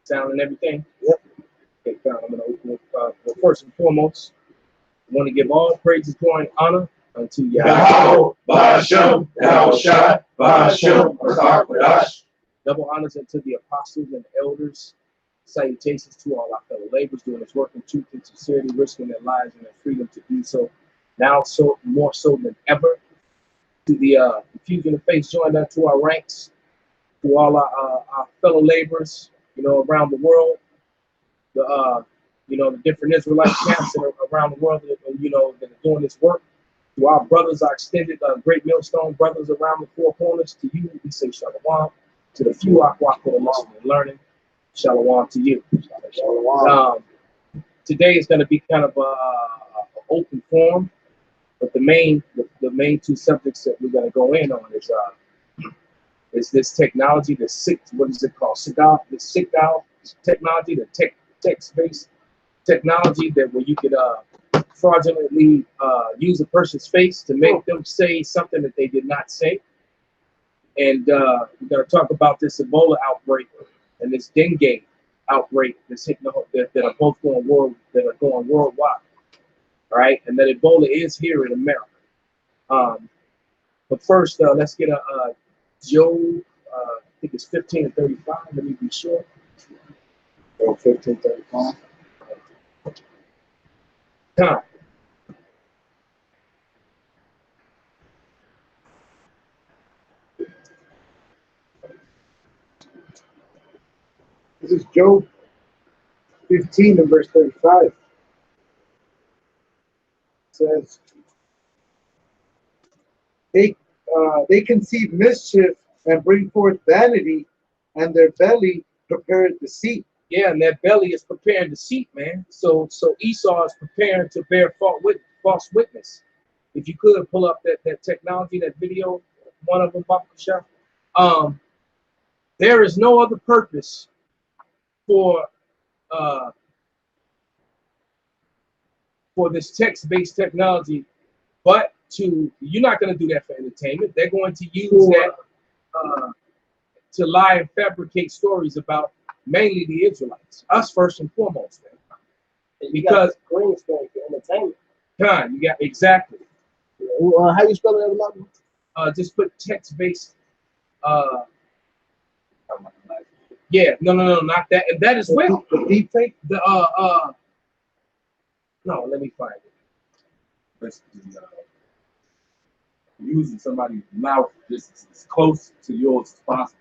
Sound and everything? Yep. Okay, I'm going to open up. Well, first and foremost, I want to give all praises, glory, and honor unto Yahweh, Bashem, Yahushua, Bashem, Barakash. Double honors unto the apostles and elders. Salutations to all our fellow laborers doing this work in truth and sincerity, risking their lives and their freedom to do so. Now, so more so than ever. To the Fusion of Faith joined unto our ranks. To all our fellow laborers, around the world. The different Israelite camps that are around the world that are doing this work. To our brothers, our extended Great Millstone brothers around the four corners, to you, we say shalom. To the few Aqua for the listening and learning, shalom to you. Shalom. Today is going to be kind of an open forum, but the main two subjects that we're going to go in on is this technology, the SIGNAL technology, the text-based technology that where you could fraudulently use a person's face to make them say something that they did not say. And we're going to talk about this Ebola outbreak and this dengue outbreak that's hitting that are both going worldwide. All right, and that Ebola is here in America. But first, let's get a Job. I think it's 15:35. Let me be sure. 15:35. Time. This is Job 15 and verse 35. It says, they conceive mischief and bring forth vanity, and their belly prepareth deceit. Yeah, and that belly is preparing deceit, man. So Esau is preparing to bear false witness. If you could pull up that technology, that video, one of them, Bakusha. There is no other purpose for this text-based technology, but you're not going to do that for entertainment. They're going to use that to lie and fabricate stories about mainly the Israelites, us first and foremost, man. Because green screen for entertainment. you got exactly. How you spell it? Just put text-based. Yeah, no, not that, and that as well. The deep fake. No, let me find it. Basically, using somebody's mouth just as close to yours as possible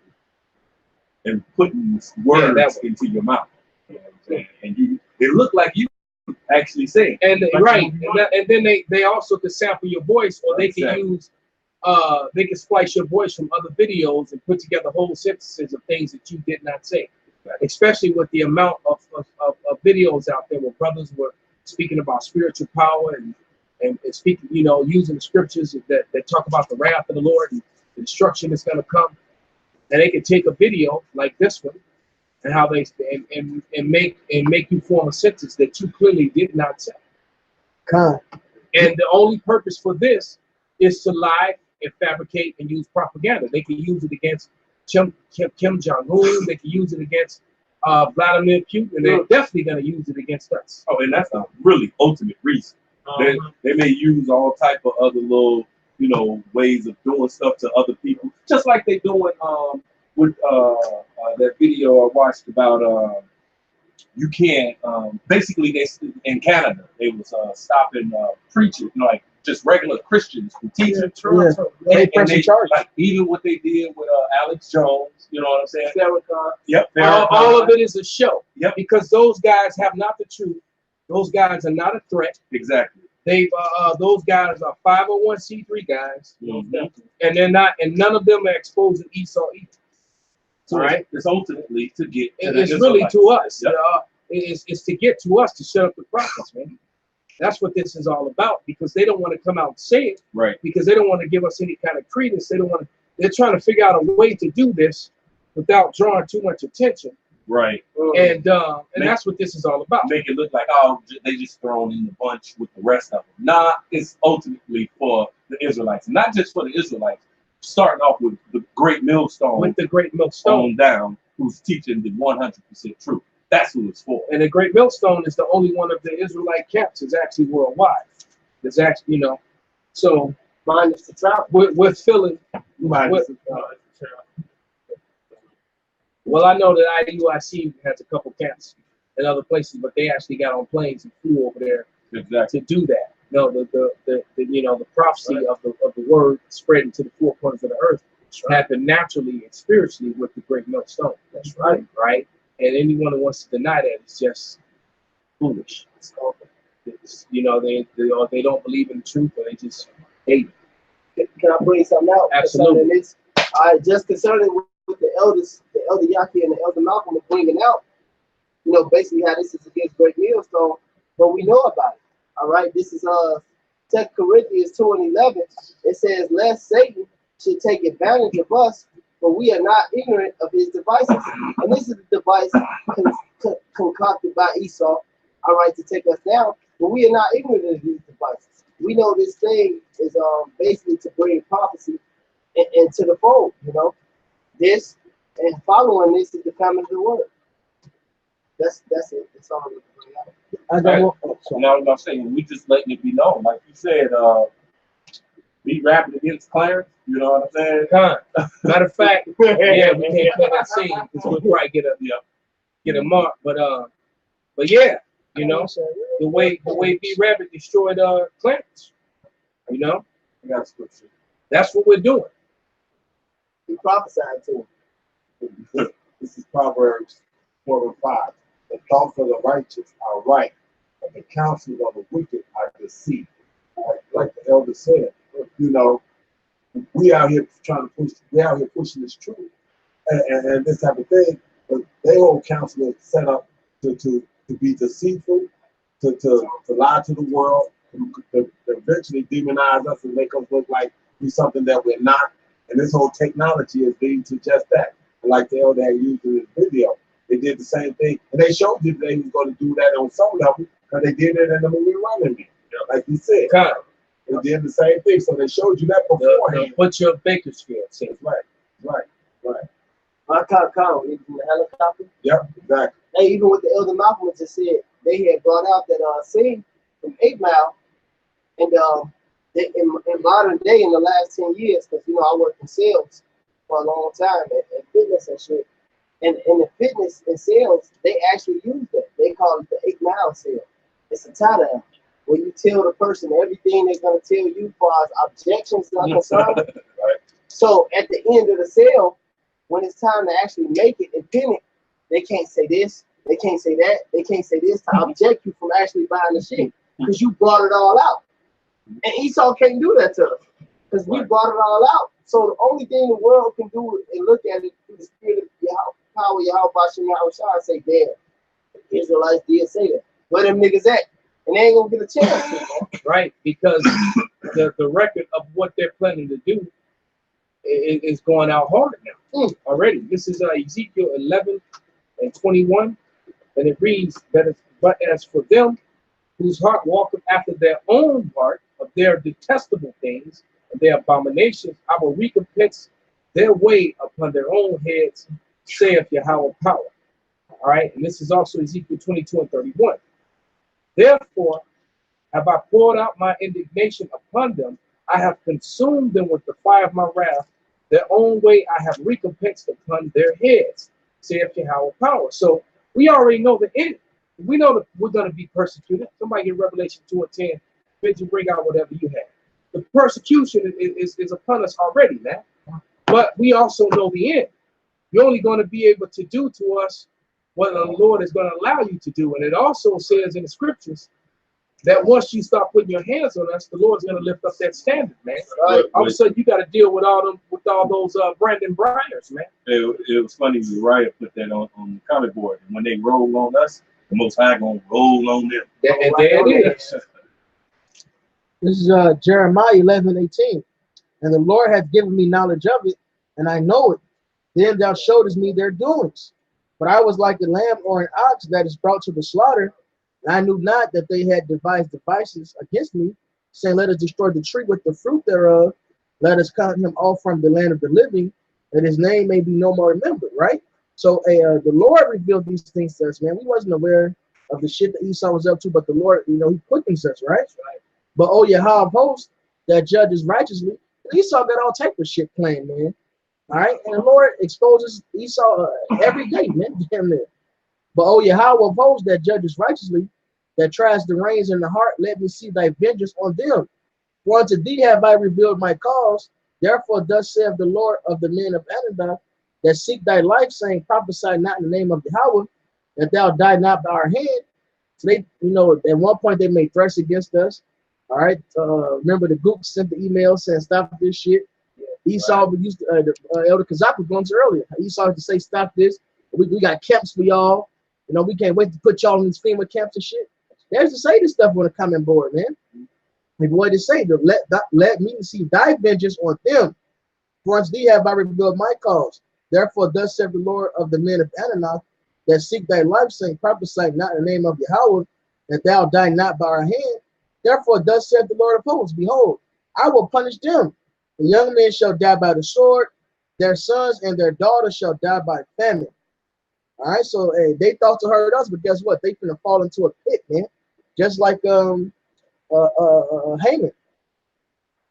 and putting words into your mouth. You know what I'm saying? And it looked like you actually say it. And right, and then they also could sample your voice, or they can use they can splice your voice from other videos and put together whole sentences of things that you did not say. Especially with the amount of videos out there where brothers were speaking about spiritual power and speaking, using the scriptures that talk about the wrath of the Lord and the destruction that's going to come. And they can take a video like this one and how they and make you form a sentence that you clearly did not say. God. And the only purpose for this is to lie and fabricate and use propaganda. They can use it against Kim Jong-un. They can use it against Vladimir Putin. And they're definitely going to use it against us. Oh, and that's a really ultimate reason. They may use all type of other little, ways of doing stuff to other people, just like they doing with that video I watched about you can't basically they in Canada they was stopping preaching like just regular Christians from teaching. And they like even what they did with Alex Jones, you know what I'm saying? Yep. All of it is a show. Yep. Because those guys have not the truth. Those guys are not a threat. Exactly. Those guys are 501c3 guys, Mm-hmm. and they're not, and none of them are exposing Esau either. So right, it's ultimately to get. It's really to us. Yep. It's to get to us to shut up the prophets, man. That's what this is all about, because they don't want to come out and say it, right? Because they don't want to give us any kind of credence. They don't want to. They're trying to figure out a way to do this without drawing too much attention. Right. And that's what this is all about. Make it look like, they just thrown in the bunch with the rest of them. Nah, it's ultimately for the Israelites. Not just for the Israelites. Starting off with the Great Millstone. With the Great Millstone. On down. who's teaching the 100% truth. That's who it's for. And the Great Millstone is the only one of the Israelite camps is actually worldwide. It's actually, you know, so minus the travel. we're filling. Minus Well, I know that IUIC has a couple camps in other places, but they actually got on planes and flew over there exactly. to do that. No, the you know, the prophecy of the word spreading to the four corners of the earth happened naturally and spiritually with the Great Millstone. That's right, right? And anyone who wants to deny that is just foolish. It's, you know, they don't believe in the truth, or they just hate it. Can I bring something out? Absolutely. This? I just concerning with the elders, the elder Yaki and the elder Malcolm are bringing out, you know, basically how this is against Great Millstone, but we know about it. All right, this is 2 Corinthians 2:11. It says, "Lest Satan should take advantage of us, for we are not ignorant of his devices." And this is the device concocted by Esau, all right, to take us down. But we are not ignorant of his devices. We know this thing is basically to bring prophecy into the fold. You know, this and following this is the coming of the word. That's it. That's all I'm going to bring out. I was gonna say, we just letting it be known, like you said, be rapping against Clarence. You know what I'm saying? Matter of fact, yeah, we can't play that scene because we'll probably get a mark. But yeah, you know, the way B Rabbit destroyed Clarence, you know, that's what we're doing. He prophesied to him. This is Proverbs 4:5. The thoughts of the righteous are right, but the counsels of the wicked are deceit. Like the elder said, you know, we out here trying to push. We out here pushing this truth and this type of thing. But their whole counsel is set up to be deceitful, to lie to the world, to eventually demonize us and make us look like we're something that we're not. And this whole technology is leading to just that. And like the elder had used in his video, they did the same thing, and they showed you they was going to do that on some level, because they did it in the movie Running Man. Like you said, they did the same thing, so they showed you that beforehand. Put your Bakersfield scene. Right. I caught him from the helicopter. Yep, exactly. Hey, even with the elder Malcolm just said, they had brought out that scene from 8 Mile, and in modern day, in the last 10 years, because you know I worked in sales for a long time and fitness and shit. And in the fitness and sales, they actually use that. They call it the 8 Mile sale. It's a tie-down where you tell the person everything they're going to tell you as far as objections are concerned. Right. So at the end of the sale, when it's time to actually make it and pin it, they can't say this, they can't say that, they can't say this to object you from actually buying the shit because you brought it all out. And Esau can't do that to us because we brought it all out. So the only thing the world can do is look at it through the spirit of Yahweh, Yahweh, and say, damn, the Israelites did say that. Where them niggas at? And they ain't gonna get a chance to, right? Because the record of what they're planning to do is going out hard now already. This is Ezekiel 11:21, and it reads that but as for them whose heart walketh after their own heart of their detestable things and their abominations, I will recompense their way upon their own heads, saith Yahweh power. All right, and this is also Ezekiel 22:31. Therefore have I poured out my indignation upon them. I have consumed them with the fire of my wrath. Their own way I have recompensed upon their heads, saith Yahweh power. So we already know the end. We know that we're going to be persecuted. Somebody get Revelation 2:10. Bid you bring out whatever you have. The persecution is upon us already, man. But we also know the end. You're only going to be able to do to us what the Lord is going to allow you to do. And it also says in the scriptures that once you start putting your hands on us, the Lord's going to lift up that standard, man. All of a sudden, you got to deal with all those Brandon Bryers, man. It was funny. Uriah put that on the comic board. And when they roll on us, the Most High gonna roll on them. And there it is. This is Jeremiah 11:18. And the Lord hath given me knowledge of it, and I know it. Then thou showedest me their doings. But I was like a lamb or an ox that is brought to the slaughter. And I knew not that they had devised devices against me, saying, let us destroy the tree with the fruit thereof. Let us cut him off from the land of the living, that his name may be no more remembered, right? So the Lord revealed these things to us, man. We wasn't aware of the shit that Esau was up to, but the Lord, you know, he put things to us, right? But oh yeah, how of hosts that judges righteously, Esau got all type of shit planned, man. All right, and the Lord exposes Esau every day, man. Damn near. But oh yeah, how of hosts that judges righteously, that tries the reins in the heart, let me see thy vengeance on them. For unto thee have I revealed my cause. Therefore, thus saith the Lord of the men of Anadon, that seek thy life, saying, prophesy not in the name of Yahweh, that thou die not by our hand. So they, you know, at one point they made threats against us. All right. Remember the Gooks sent the email saying, stop this shit. Esau used to, Elder Kazak was going to earlier. Esau used to say, stop this. We got camps for y'all. You know, we can't wait to put y'all in these FEMA camps and shit. They used to say this stuff on the comment board, man. Like what they say, let me see thy vengeance on them. For unto thee have I revealed my cause. Therefore, thus saith the Lord of the men of Ananoth, that seek thy life, saying, prophesy not in the name of Yahweh, that thou die not by our hand. Therefore, thus saith the Lord of hosts, behold, I will punish them. The young men shall die by the sword, their sons and their daughters shall die by famine. All right, so hey, they thought to hurt us, but guess what? They finna fall into a pit, man. Just like Haman. All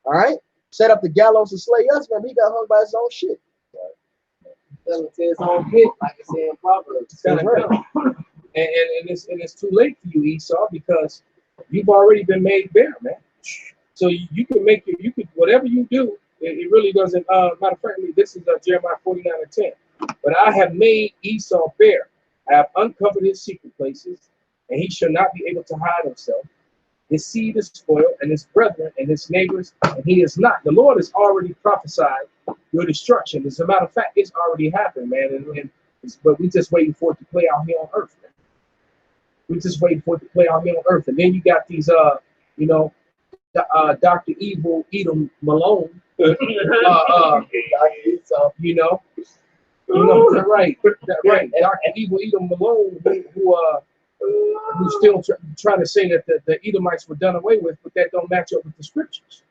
right, set up the gallows to slay us, man. He got hung by his own shit. Fell into his own pit, like it said in Proverbs. It's kind of dumb. And it's too late for you, Esau, because you've already been made bare, man. So you can make it. You could whatever you do. It really doesn't. Matter of fact, this is Jeremiah 49:10. But I have made Esau bare. I have uncovered his secret places, and he shall not be able to hide himself. His seed is spoiled, and his brethren and his neighbors, and he is not. The Lord has already prophesied your destruction. As a matter of fact, it's already happened, man. But we just waiting for it to play out here on earth, man. We just waiting for it to play out here on earth. And then you got these, you know, Dr. Evil Edom Malone, you know, right, Dr. Evil Edom Malone, who's still trying to say that the Edomites were done away with, but that don't match up with the scriptures.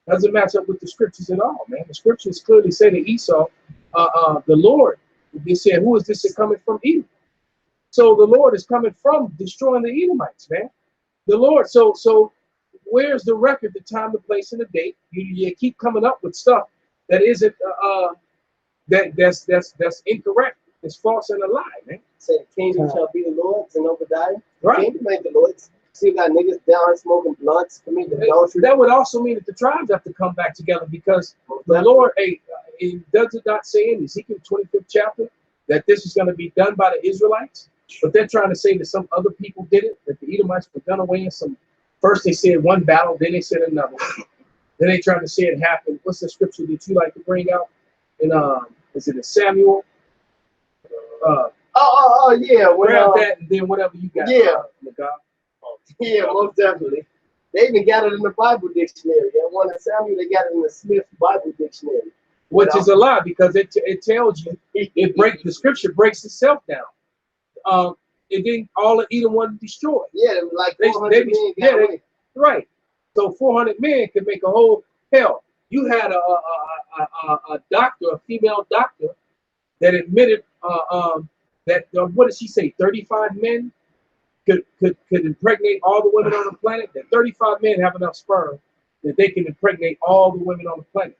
Doesn't match up with the scriptures at all, man. The scriptures clearly say to Esau, the Lord, they said, who is this coming from Edom? So the Lord is coming from destroying the Edomites, man. The Lord, so where's the record, the time, the place, and the date? You keep coming up with stuff that isn't that's incorrect. It's false and a lie, man. Say the kingdom shall be the Lord's and Obadiah. Right. The kingdom ain't the Lord's. See, you got niggas down here smoking blunts, committing adultery. That would also mean that the tribes have to come back together, because the Lord, does it not say in Ezekiel 25th chapter that this is going to be done by the Israelites? But they're trying to say that some other people did it, that the Edomites were done away in some. First they said one battle, then they said another. Then they trying to say it happened. What's the scripture that you like to bring out? In is it in Samuel? Yeah. Grab that and then whatever you got. Yeah. Yeah, most definitely. They even got it in the Bible dictionary. That one in Samuel, they got it in the Smith Bible dictionary. Which is a lie, because it tells you the scripture breaks itself down. And then all of Edom wanted destroyed. Yeah, like 400 men got away. Right. So 400 men can make a whole hell. You had a doctor, a female doctor, that admitted that what did she say? 35 men could impregnate all the women on the planet. That 35 men have enough sperm that they can impregnate all the women on the planet.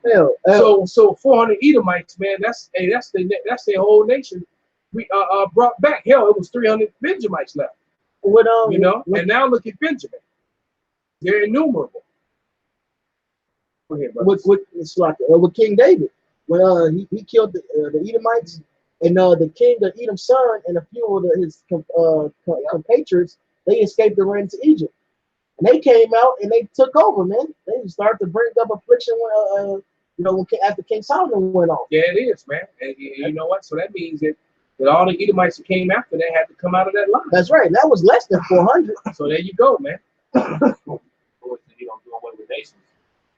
Hell. So 400 Edomites, man. That's their whole nation. We brought back. Hell, it was 300 Benjamites left. You know, and now look at Benjamin. They're innumerable. Go ahead, with King David, when he killed the Edomites, and the king of Edom's son and a few of his compatriots, they escaped and ran to Egypt. And they came out and they took over, man. They started to bring up affliction when after King Solomon went off. Yeah, it is, man. And you know what? So that means that all the Edomites that came after that had to come out of that line. That's right. That was less than 400. So there you go, man.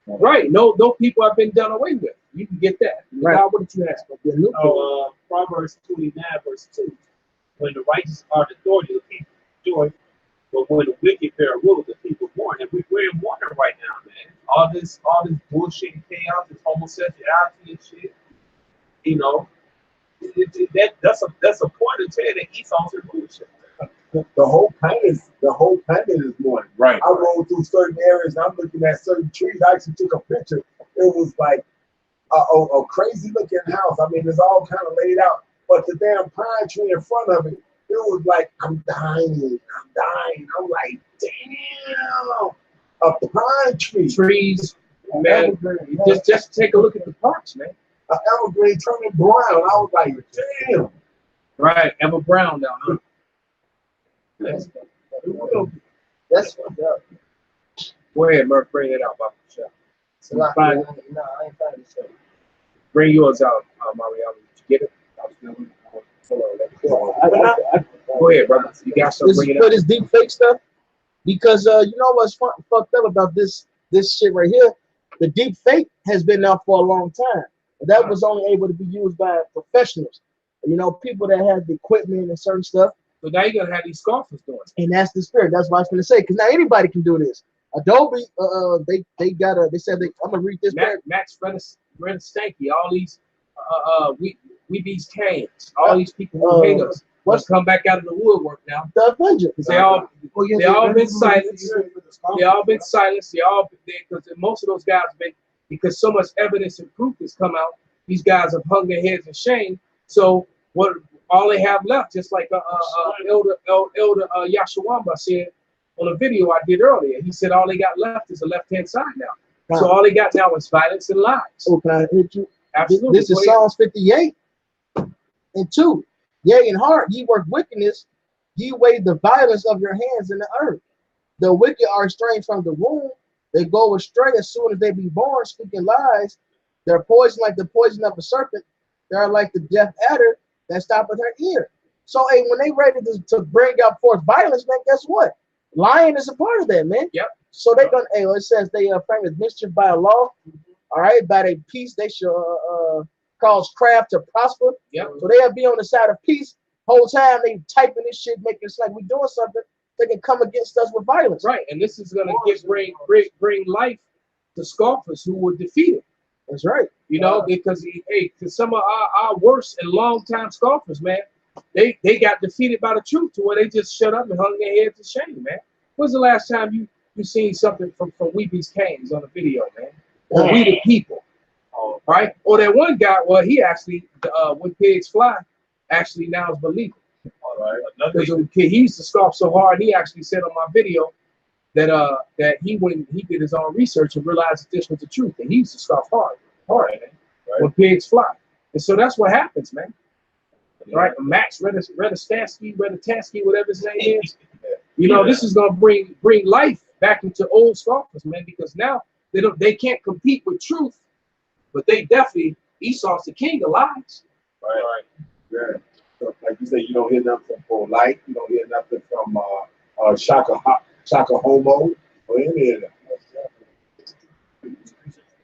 Right. No people have been done away with. You can get that. Right. Now, what did you ask? Proverbs 29, verse 2. When the righteous are the authority, the people joy. But when the wicked bear rule, the people mourn. And we're in mourning right now, man. All this bullshit and chaos, this homosexuality and shit. You know, that's a point to tell that Esau's in bullshit. The whole planet is morning. Right. I rode through certain areas and I'm looking at certain trees. I actually took a picture. It was like a crazy looking house. I mean, it's all kind of laid out, but the damn pine tree in front of it, it was like, I'm dying. I'm like, damn, a pine tree. Trees, man. Just take a look at the parks, man. An evergreen turning brown. I was like, damn. Right, Ever Brown down, huh? That's fucked up. Go ahead, Murph, bring it out, Papa. So no, I ain't finding it. Bring yours out, Mariano. Did you get it? Go ahead, brother. You got something, This bring is it for out. this deep fake stuff, because you know what's fucked up about this shit right here? The deep fake has been out for a long time. That was only able to be used by professionals. You know, people that have the equipment and certain stuff. So now you're gonna have these scoffers doing it. And that's the spirit. That's what I was gonna say. Because now anybody can do this. Adobe, they said I'm gonna read this. Max Stanky, all these we these cans, all these people who hate us. Let's come back out of the woodwork now. The Avenger. They all been silenced. They all been silenced. Because most of those guys been, because so much evidence and proof has come out. These guys have hung their heads in shame. So what? All they have left, just like Elder Yashawamba said on a video I did earlier. He said all they got left is the left-hand side now. Wow. So all they got now is violence and lies. Oh, can I hit you? Absolutely. This is Psalms 58 and 2. Yea, in heart, ye work wickedness, ye wave the violence of your hands in the earth. The wicked are estranged from the womb. They go astray as soon as they be born, speaking lies. They're poison like the poison of a serpent. They are like the deaf adder that stoppeth her ear. So, hey, when they ready to bring out forth violence, man, guess what? Lying is a part of that, man. Yep. So they gonna, hey, it says they frame with mischief by a law. All right, by their peace they shall cause craft to prosper. Yep. So they'll be on the side of peace. Whole time they typing this shit, making it like we doing something. They can come against us with violence. Right, and this is gonna bring life to scoffers who were defeated. That's right. You know, because some of our worst and long-time scoffers, man, they got defeated by the truth to where they just shut up and hung their heads in shame, man. When's the last time you seen something from Weeby's Canes on a video, man? Or We the People, right? Or that one guy, well, he actually, when pigs fly, actually now is believer. Because he used to scoff so hard, he actually said on my video that he when he did his own research and realized that this was the truth, and he used to scoff hard, man, when pigs fly. And so that's what happens, man. Right? Max Redestansky, whatever his name is. You know, this is gonna bring life back into old scoffers, man, because now they can't compete with truth, but they definitely, Esau's the king of lies. Right. Yeah. So, like you say, you don't hear nothing from Light, you don't hear nothing from Shaka Homo or any of them.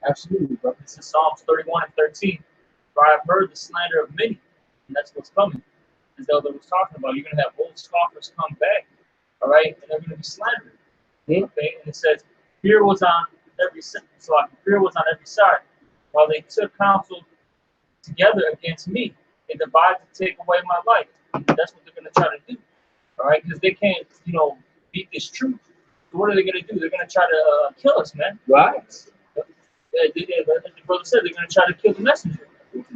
Absolutely, bro. This is Psalms 31 and 13. For I have heard the slander of many, and that's what's coming. As Elder was talking about, you're going to have old scoffers come back, all right, and they're going to be slandering. Okay, and it says, fear was on every side. So fear was on every side, while they took counsel together against me. They divided to take away my life. That's what they're going to try to do, all right, because they can't, beat this truth. So what are they going to do? They're going to try to kill us, man. Right. As the brother said, they're going to try to kill the messenger.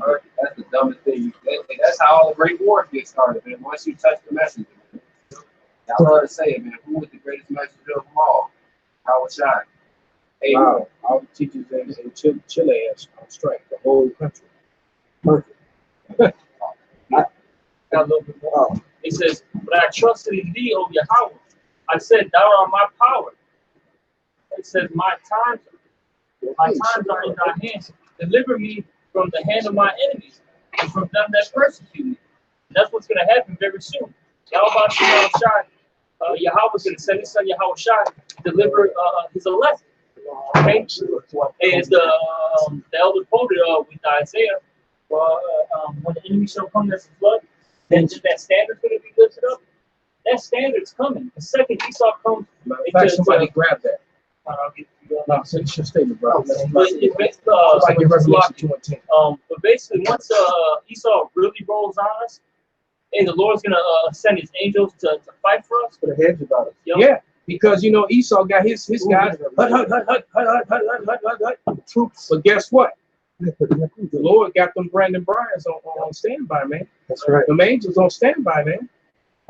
All right, that's the dumbest thing. That's how all the great wars get started, man. Once you touch the messenger, I love to say it, man. Who was the greatest messenger of them all? Howard Shine. Hey, wow. All the teachers in Chile on strike, the whole country. Perfect. Got a little bit more. It says, but I trusted in thee, O Yahweh. I said, thou art my power. It says, my times are in thy hands. Deliver me from the hand of my enemies and from them that persecute me. And that's what's going to happen very soon. Yahweh is going to send his son Yahweh Shai to deliver his elect. Okay? As the elder quoted with Isaiah, when the enemy shall come as a flood, then that standard's going to be lifted up. That standard's coming. The second Esau comes, somebody grab that. I'll get No, finish your statement, bro. But But basically, once Esau really rolls on us, and the Lord's gonna send his angels to fight for us. Put a hedge about it. Yo, Yeah, because you know Esau got his guys troops. But guess what? The Lord got them Brandon Bryans on standby, man. That's right. Them angels on standby, man.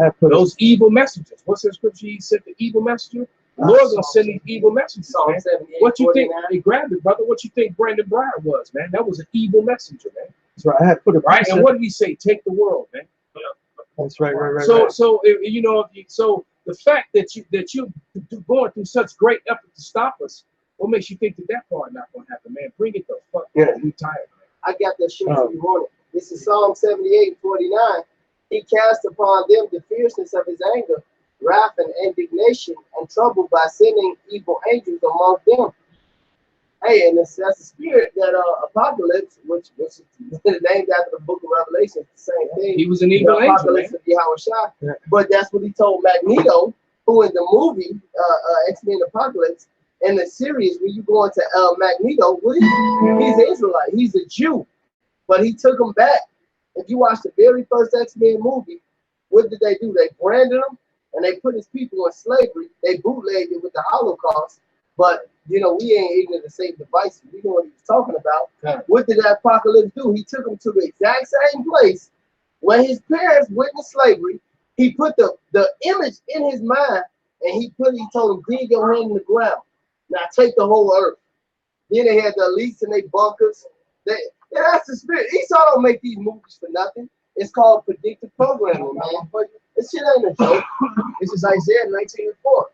I put Those evil messengers. What's the scripture? He sent the evil messenger. The Lord's gonna send these evil messengers, Psalm man. 78, What you think? 49. Hey, grab it, brother. What you think Brandon Bryan was, man? That was an evil messenger, man. That's right. I had put a Right? And what did he say? Take the world, man. That's right. So you know, so the fact that you going through such great effort to stop us, what makes you think that part not gonna happen, man? Bring it the fuck. Yeah. We tired, man. I got that shit if you want it. This is Psalm 78, 49. He cast upon them the fierceness of his anger, wrath and indignation, and trouble by sending evil angels among them. Hey, and that's the spirit that Apocalypse, which is named after the book of Revelation, it's the same thing. He was an The evil angel, man. Apocalypse of Yahushua. Yeah. But that's what he told Magneto, who in the movie X-Men Apocalypse, in the series, when you go into Magneto, he's an Israelite, he's a Jew, but he took him back. If you watch the very first X-Men movie, what did they do? They branded him and they put his people in slavery. They bootlegged it with the Holocaust. But you know, we ain't ignorant to Satan devices. We know what he was talking about. Yeah. What did that Apocalypse do? He took him to the exact same place where his parents witnessed slavery. He put the image in his mind, and he told him, dig your hand in the ground. Now take the whole earth. Then they had the elites in their bunkers. That's the spirit. Esau don't make these movies for nothing. It's called predictive programming, man. But this shit ain't a joke. This is Isaiah 19:4.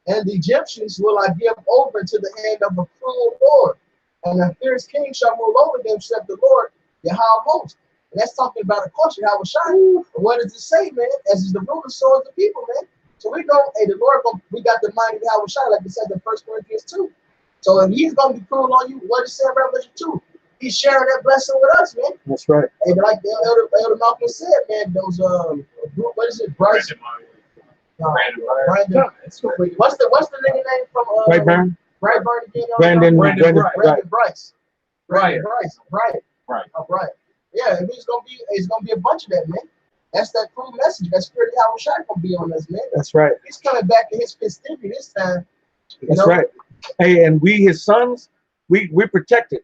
And the Egyptians will I give over to the hand of a cruel Lord, and a fierce king shall rule over them, said the Lord, Yahweh of hosts. And that's talking about, of course, Yahweh Shai. And what does it say, man? As is the ruler, so is the people, man. So we know, hey, the Lord, we got the mind of Yahweh Shai, like it said in 1 Corinthians 2. So if he's going to be cruel on you, what is it in Revelation 2? He's sharing that blessing with us, man. That's right. Hey, but like Elder Malcolm said, man, those what is it, Bryce? Brandon Brandon. What's the nigga name from Brightburn? Brightburn again? Brandon Bryce. Brian. Brian. Oh, Brian. Yeah, it's gonna be a bunch of that, man. That's that cruel message. That spirit of Yahweh Shai gonna be on us, man. That's right. He's coming back to his festivity this time. That's right. Hey, and we, his sons, we're protected.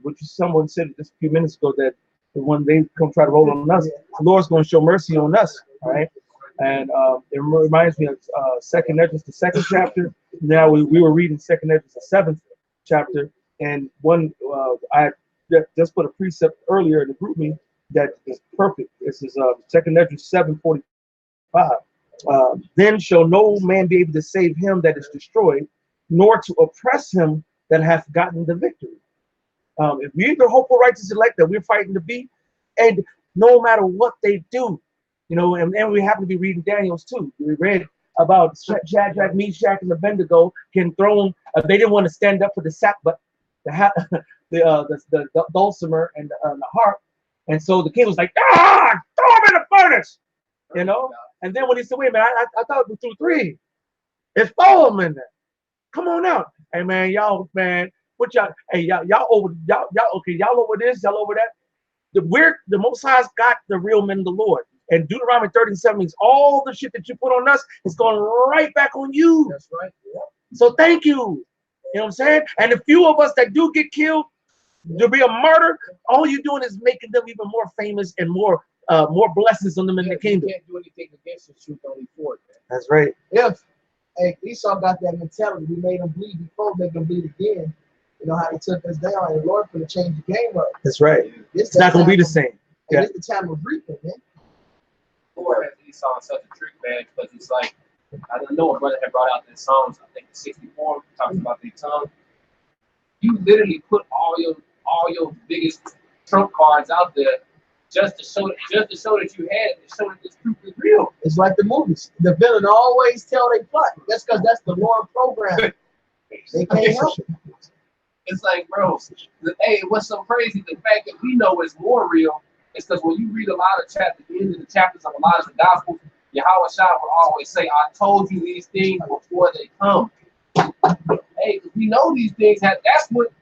Which someone said just a few minutes ago that when they come try to roll on us, the Lord's going to show mercy on us. All right. And it reminds me of Second Esdras, the 2nd chapter. Now we were reading Second Esdras, the 7th chapter, and one I just put a precept earlier in the group meeting that is perfect. This is Second Esdras 7:45. Then shall no man be able to save him that is destroyed, nor to oppress him that hath gotten the victory. If we're the hopeful, righteous elect that we're fighting to be, and no matter what they do, you know, and we happen to be reading Daniel's too. We read about Shadrach, Meshach, and Abednego getting thrown. They didn't want to stand up for the sack, but the dulcimer and the harp, and so the king was like, throw him in the furnace, you know. And then when he said, wait a minute, I thought we threw 3. It's 4 of them in there. Come on out, hey man, y'all, man. What y'all? Hey, y'all over this, y'all over that. The Most High's got the real men of the Lord. And Deuteronomy 37 means all the shit that you put on us is going right back on you. That's right. Yeah. So thank you. You know what I'm saying? And the few of us that do get killed, to be a martyr, all you're doing is making them even more famous and more blessings on them in the kingdom. You can't do anything against the truth, only for it, man. That's right. If Esau got that mentality, we made them bleed before, make them bleed again. You know how he took us down, and the Lord could have changed the game up. That's right. It's not going to be the same. And it's the time of reaping, man. Lord has Esau in such a trick, man, because it's like, I don't know, a brother had brought out this Psalms, I think 64, talks about their tongue. You literally put all your biggest trump cards out there just to show that you had, to show that this truth is real. It's like the movies. The villain always tell they plot. That's because that's the Lord program. They can't help it. It's like, bro, hey, what's so crazy? The fact that we know it's more real is because when you read a lot of chapters, the end of the chapters of a lot of the Gospels, Yahweh Shai will always say, I told you these things before they come. Hey, we know these things. That's what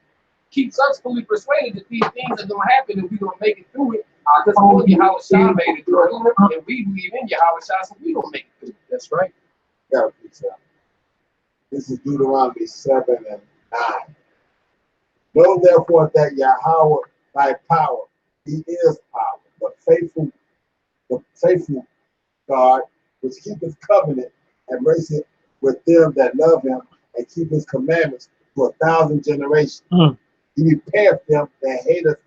keeps us fully persuaded that these things are going to happen and we're going to make it through it. Because we know Yahweh Shah made it through it, and we believe in Yahweh Shah, so we're going to make it through it. That's right. Yeah, this is Deuteronomy 7 and 9. Know therefore that Yahweh thy power, he is power, the faithful God, which keepeth covenant and mercy with them that love him and keep his commandments to 1,000 generations. He repayeth them that hateth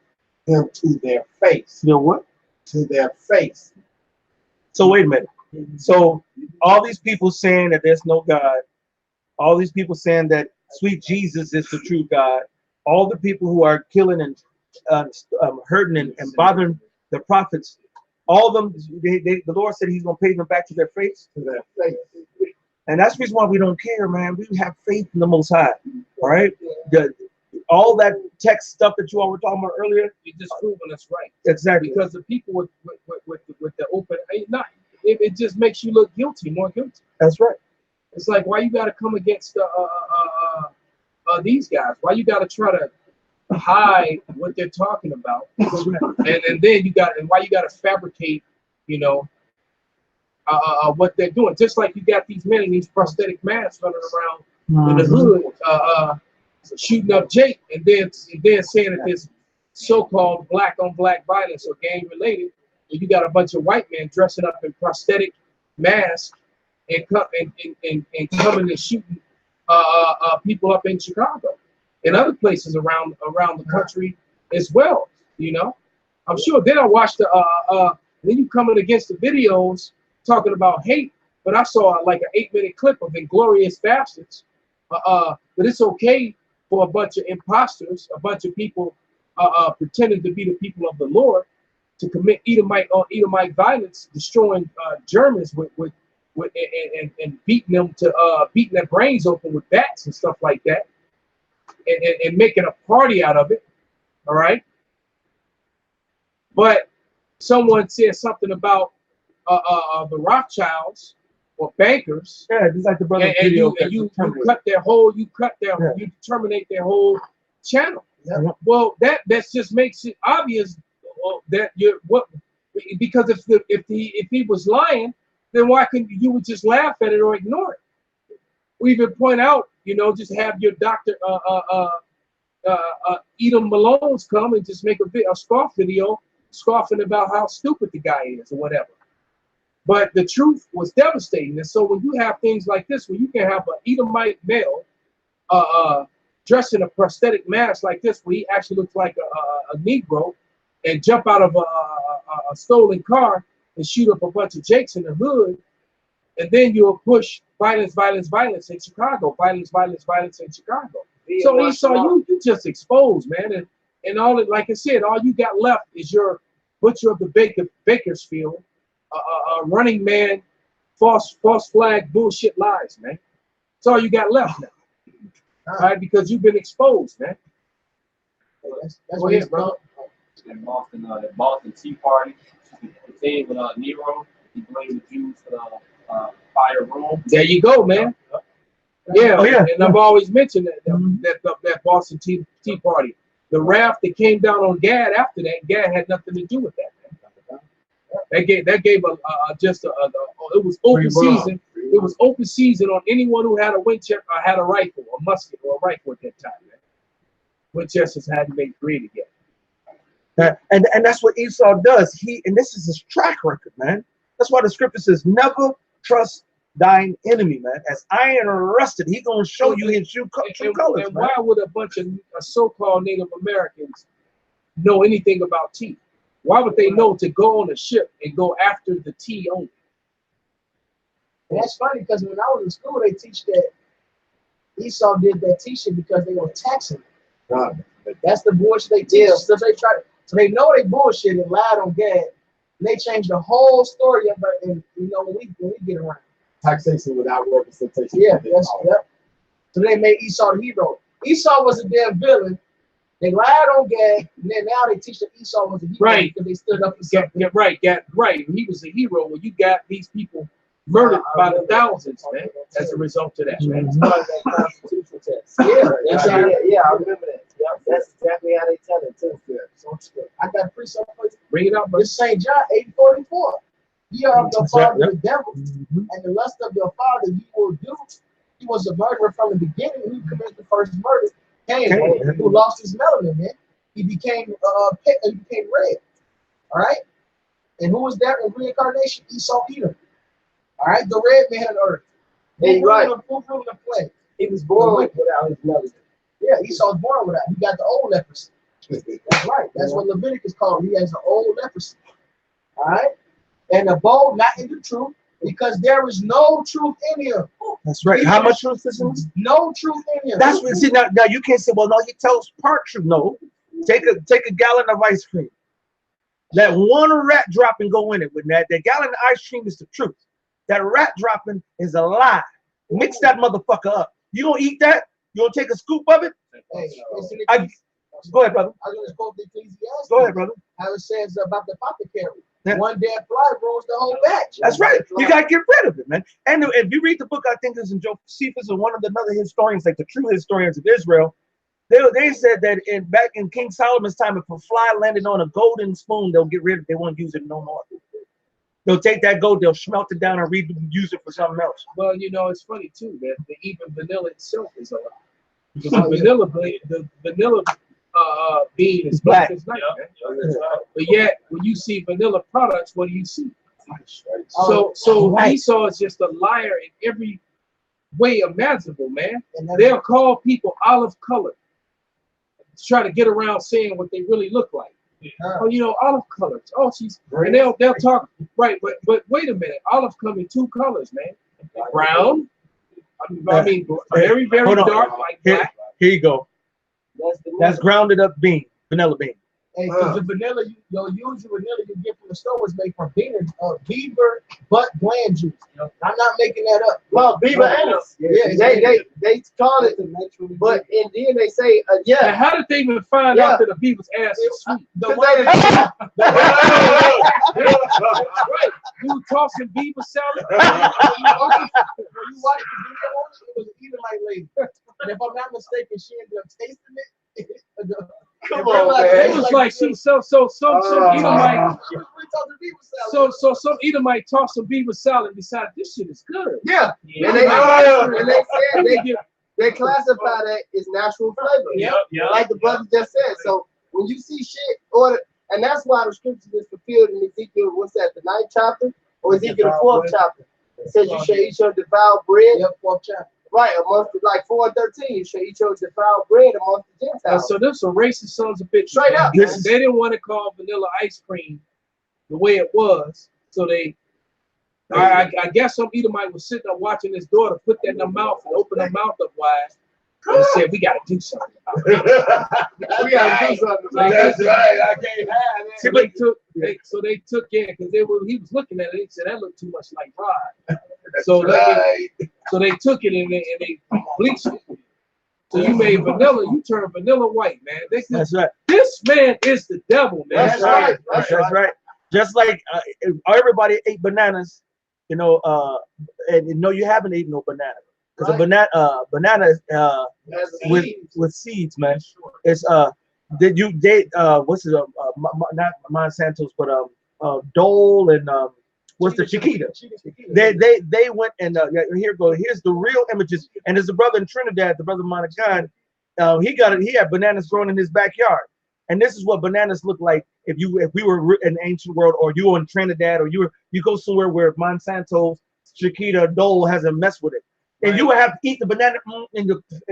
him to their face. You know what? To their face. So wait a minute. So all these people saying that there's no God, all these people saying that sweet Jesus is the true God, all the people who are killing and hurting and bothering the prophets, all of them, the Lord said he's going to pay them back to their face. To their face. And that's the reason why we don't care, man. We have faith in the Most High. All right? All that text stuff that you all were talking about earlier, You're just proving us right. exactly. Because the people with the open, it just makes you look guilty, more guilty. That's right. It's like, why you got to come against these guys? Why you got to try to hide what they're talking about? and then why you got to fabricate, what they're doing? Just like you got these men in these prosthetic masks running around in the hood, shooting up Jake, and then saying that this so-called black on black violence or gang related. You got a bunch of white men dressing up in prosthetic masks and coming and shooting people up in Chicago and other places around the country as well. I'm sure. Then I watched then you coming against the videos talking about hate, but I saw like an 8-minute clip of Inglorious Bastards. But it's okay for a bunch of imposters, a bunch of people pretending to be the people of the Lord, to commit Edomite violence, destroying Germans and beating their brains open with bats and stuff like that, and making a party out of it. All right. But someone said something about the Rothschilds or bankers. Yeah, just like the brother you terminate their whole channel. Yeah. Well, that just makes it obvious that because if he was lying, then why couldn't you would just laugh at it or ignore it? We even point out, just have your Dr. Edom Malone's come and just make a scoff video scoffing about how stupid the guy is or whatever. But the truth was devastating. And so when you have things like this, where you can have an Edomite male dressed in a prosthetic mask like this, where he actually looks like a Negro, and jump out of a stolen car and shoot up a bunch of Jakes in the hood, and then you'll push violence in Chicago, violence in Chicago. So Esau, you just exposed, man, and all it, like I said, all you got left is your butcher of the Bakersfield, running man, false flag, bullshit lies, man. That's all you got left now. All right, because you've been exposed, man. That's Go ahead, bro. In Boston, the Boston Tea Party, the thing with Nero, he blamed the Jews for the fire room. There you go, man. Yeah, Oh, yeah. And I've always mentioned that Boston Tea Party. The raft that came down on Gad after that, Gad had nothing to do with that, man. That gave it was open season. It was open season on anyone who had a Winchester, had a rifle, a musket, or a rifle at that time, man. Winchesters hadn't been created yet. And that's what Esau does. And this is his track record, man. That's why the scripture says, never trust thine enemy, man. As iron rusted, he's gonna show you his true colors. And why would a bunch of so-called Native Americans know anything about tea? Why would they know to go on a ship and go after the tea only? And that's funny because when I was in school, they teach that Esau did that teaching because they were taxing him. That's the bullshit they teach. Yeah. So they know they bullshit and lied on Gad. And they changed the whole story of it. And when we get around. Taxation without representation. Yeah, yep. So they made Esau the hero. Esau was a damn villain. They lied on Gad, and then now they teach that Esau was a hero Right. because they stood up for something. Right. He was a hero. When you got these people murdered by the thousands, man, as a result of that, man. It's part of that constitutional test. Yeah, I remember that. Yeah, that's exactly how they tell it too. I got a precept for you. Bring it up, bro. This St. John 8:44. Ye are of your father the devil, and the lust of your father you will do. He was a murderer from the beginning. Who committed the first murder? Cain, who lost his melanin, man. He became red. All right. And who was that in reincarnation? Esau Edom. All right, the red man on earth. Hey, right. Who ruled the plague? He was born without his melanin. Yeah, Esau was born with that. He got the old leprosy. That's right. That's what Leviticus called. He has the old leprosy. All right. And the bold not in the truth, because there is no truth in him. That's right. How much truth is in? No truth in him. That's what. See, now you can't say, well, no, he tells part truth. No, take a gallon of ice cream. Let one rat drop and go in it. With that gallon of ice cream is the truth. That rat dropping is a lie. Mix that motherfucker up. You gonna eat that? You gonna take a scoop of it? Hey, go ahead, brother. I was going to quote the Ecclesiastes. Go ahead, brother. How it says about the apothecary. Yeah. One dead fly ruins the whole batch. That's right. You gotta get rid of it, man. And if you read the book, I think it's in Josephus or one of the other historians, like the true historians of Israel, they said that back in King Solomon's time, if a fly landed on a golden spoon, they'll get rid of it. They won't use it no more. They'll take that gold, they'll smelt it down and use it for something else. Well, you know, it's funny too that even vanilla itself is a lie. Because the vanilla bean is black as night, man. But yet, when you see vanilla products, what do you see? So Esau is just a liar in every way imaginable, man. They'll call people olive colored to try to get around saying what they really look like. Oh, you know, olive colors. Oh, she's and they'll talk right, but wait a minute, olive come in two colors, man. Brown. I mean, very dark like black. Here you go. That's grounded up bean, vanilla bean. Hey, because the vanilla, your usual vanilla you get from the store is made from beaver butt gland juice. I'm not making that up. Well, beaver anus. Yeah, they call it, but and then they say, Now, how did they even find out that a beaver's ass is sweet? right. You were tossing beaver salad. When you watch the video on it, it was an Edomite lady. And if I'm not mistaken, she ended up tasting it. Come on, man. It was like some Edomite. Some Edomite tossed some beaver salad and decided this shit is good. Yeah. And they said they classify that as natural flavor. Like the brother just said. So when you see shit and that's why the scripture is fulfilled in Ezekiel, what's that, the 9th chapter? Or Ezekiel the 4th chapter? It says you shall eat your defiled bread. Yep, 4th chapter. Right, amongst like 4 and 13, you shall eat your defiled bread amongst the Gentiles. So there's some racist sons of bitches. Straight up. They didn't want to call vanilla ice cream the way it was, so I guess some Edomite was sitting there watching his daughter put that in her mouth and open her mouth up wide. And said, "We got to do something about it. We got to do something about it." That's right. I can't have it. So they took because he was looking at it. He said that looked too much like Rod. So they took it and they bleached it. So you made vanilla. You turned vanilla white, man. That's right. This man is the devil, man. That's right. That's right. Just like everybody ate bananas, and you haven't eaten no banana. Because a banana with seeds, man. It's what's it? Not Monsanto's, but Dole and what's the Chiquita? They went and here's the real images. And there's a brother in Trinidad, the brother Monacan. He had bananas growing in his backyard. And this is what bananas look like if we were in the ancient world, or you were in Trinidad, or you go somewhere where Monsanto's Chiquita Dole hasn't messed with it. And you would have to eat the banana and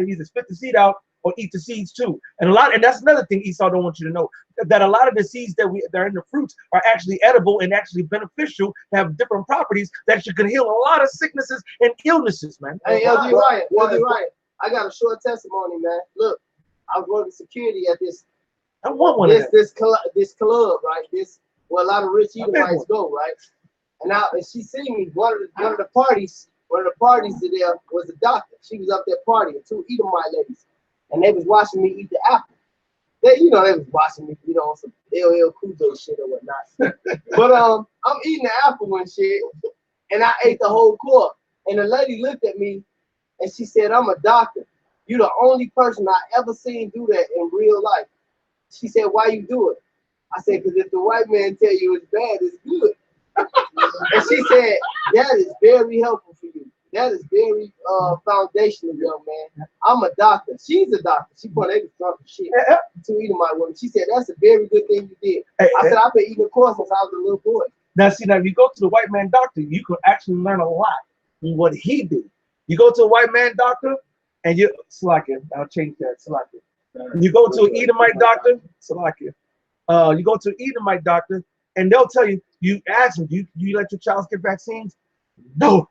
either spit the seed out or eat the seeds too. And that's another thing Esau don't want you to know, that a lot of the seeds that are in the fruits are actually edible and actually beneficial, have different properties that can heal a lot of sicknesses and illnesses, man. Hey, LD Ryan, I got a short testimony, man. Look, I was working security at this. I want one of this club, right? Where a lot of rich Edomites go, right? And she seen me one of the parties there was a doctor. She was up there partying, 2 Edomite ladies, and they was watching me eat the apple. They was watching me, on some LL Cool J shit or whatnot. But I'm eating the apple and shit, and I ate the whole core. And the lady looked at me, and she said, "I'm a doctor. You're the only person I ever seen do that in real life." She said, "Why you do it?" I said, "Because if the white man tell you it's bad, it's good." And she said, "That is very helpful for you. That is very foundational, young man. I'm a doctor." She's a doctor. She put they was drunk as shit to Edomite woman. She said, "That's a very good thing you did." I said, "I've been eating corn since I was a little boy." Now, see, now you go to the white man doctor, you could actually learn a lot from what he did. You go to a white man doctor, and you Salakia. I'll change that. Salakia. You go to an Edomite doctor, Salakia. You go to an Edomite doctor, and they'll tell you. You ask them, do you let your child get vaccines? No.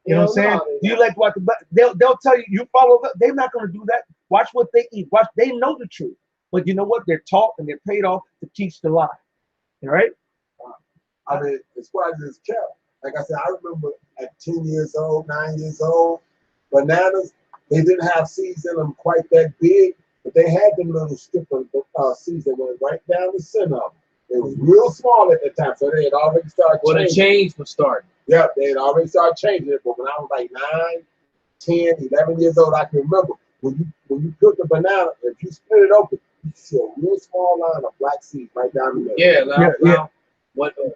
You know what I'm saying? You like what they'll tell you. You follow them. They're not going to do that. Watch what they eat. Watch. They know the truth, but you know what? They're taught and they're paid off to teach the lie. All right. I mean, as far as this cow, like I said, I remember at 10 years old, 9 years old, bananas, they didn't have seeds in them quite that big, but they had them little strip of seeds that went right down the center of them. It was real small at the time, so they had already started Well, the changing. change was starting. Yeah, they had already started changing it, but when I was like 9, 10, 11 years old, I can remember when you put the banana, if you split it open, you see a real small line of black seeds right down the middle.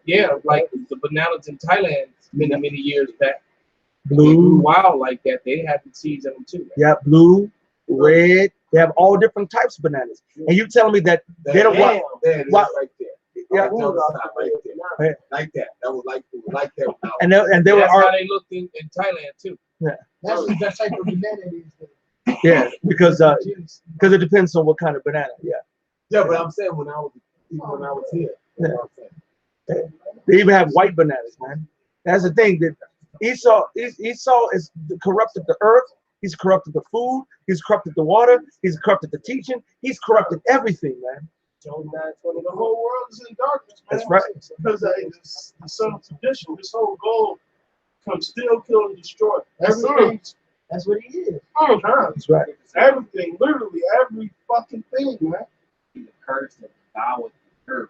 Yeah, like the bananas in Thailand many years back. Blue, they grew wild like that. They had the seeds in them too. Man. Yeah, blue, red. They have all different types of bananas. And you telling me that they don't want there it is what? right there. Yeah, On the other side right there. Like that. That was like that. And they were that's how they looked in Thailand too. Yeah. That's the best type of banana is. Yeah, because it depends on what kind of banana. Yeah. Yeah, but I'm saying when I was here. You know what I'm saying? They even have white bananas, man. That's the thing that Esau is corrupted the earth. He's corrupted the food. He's corrupted the water. He's corrupted the teaching. He's corrupted everything, man. The whole world is in darkness, man. That's right. Because the son of tradition, this whole goal comes still, kill, and destroy. Everything. That's what he is. That's right. Everything, literally every fucking thing, man. The curse that devoured the earth.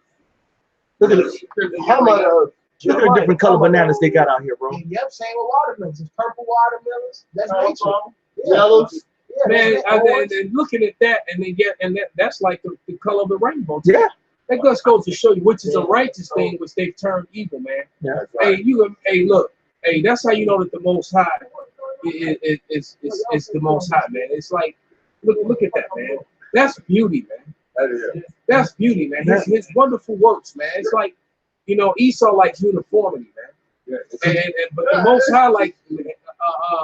Look at this. Look at the different color bananas they got out here, bro. Yep, same with watermelons. It's purple watermelons. That's nature. Yellows. Man, and looking at that, and that's like the color of the rainbow. Too. Yeah. That just goes to show you which is a righteous thing, which they've turned evil, man. Yeah. Hey, look, that's how you know that the Most High is the Most High, man. It's like, look at that, man. That's beauty, man. That's beauty, man. His wonderful works, man. It's like, Esau likes uniformity, man. But the Most High like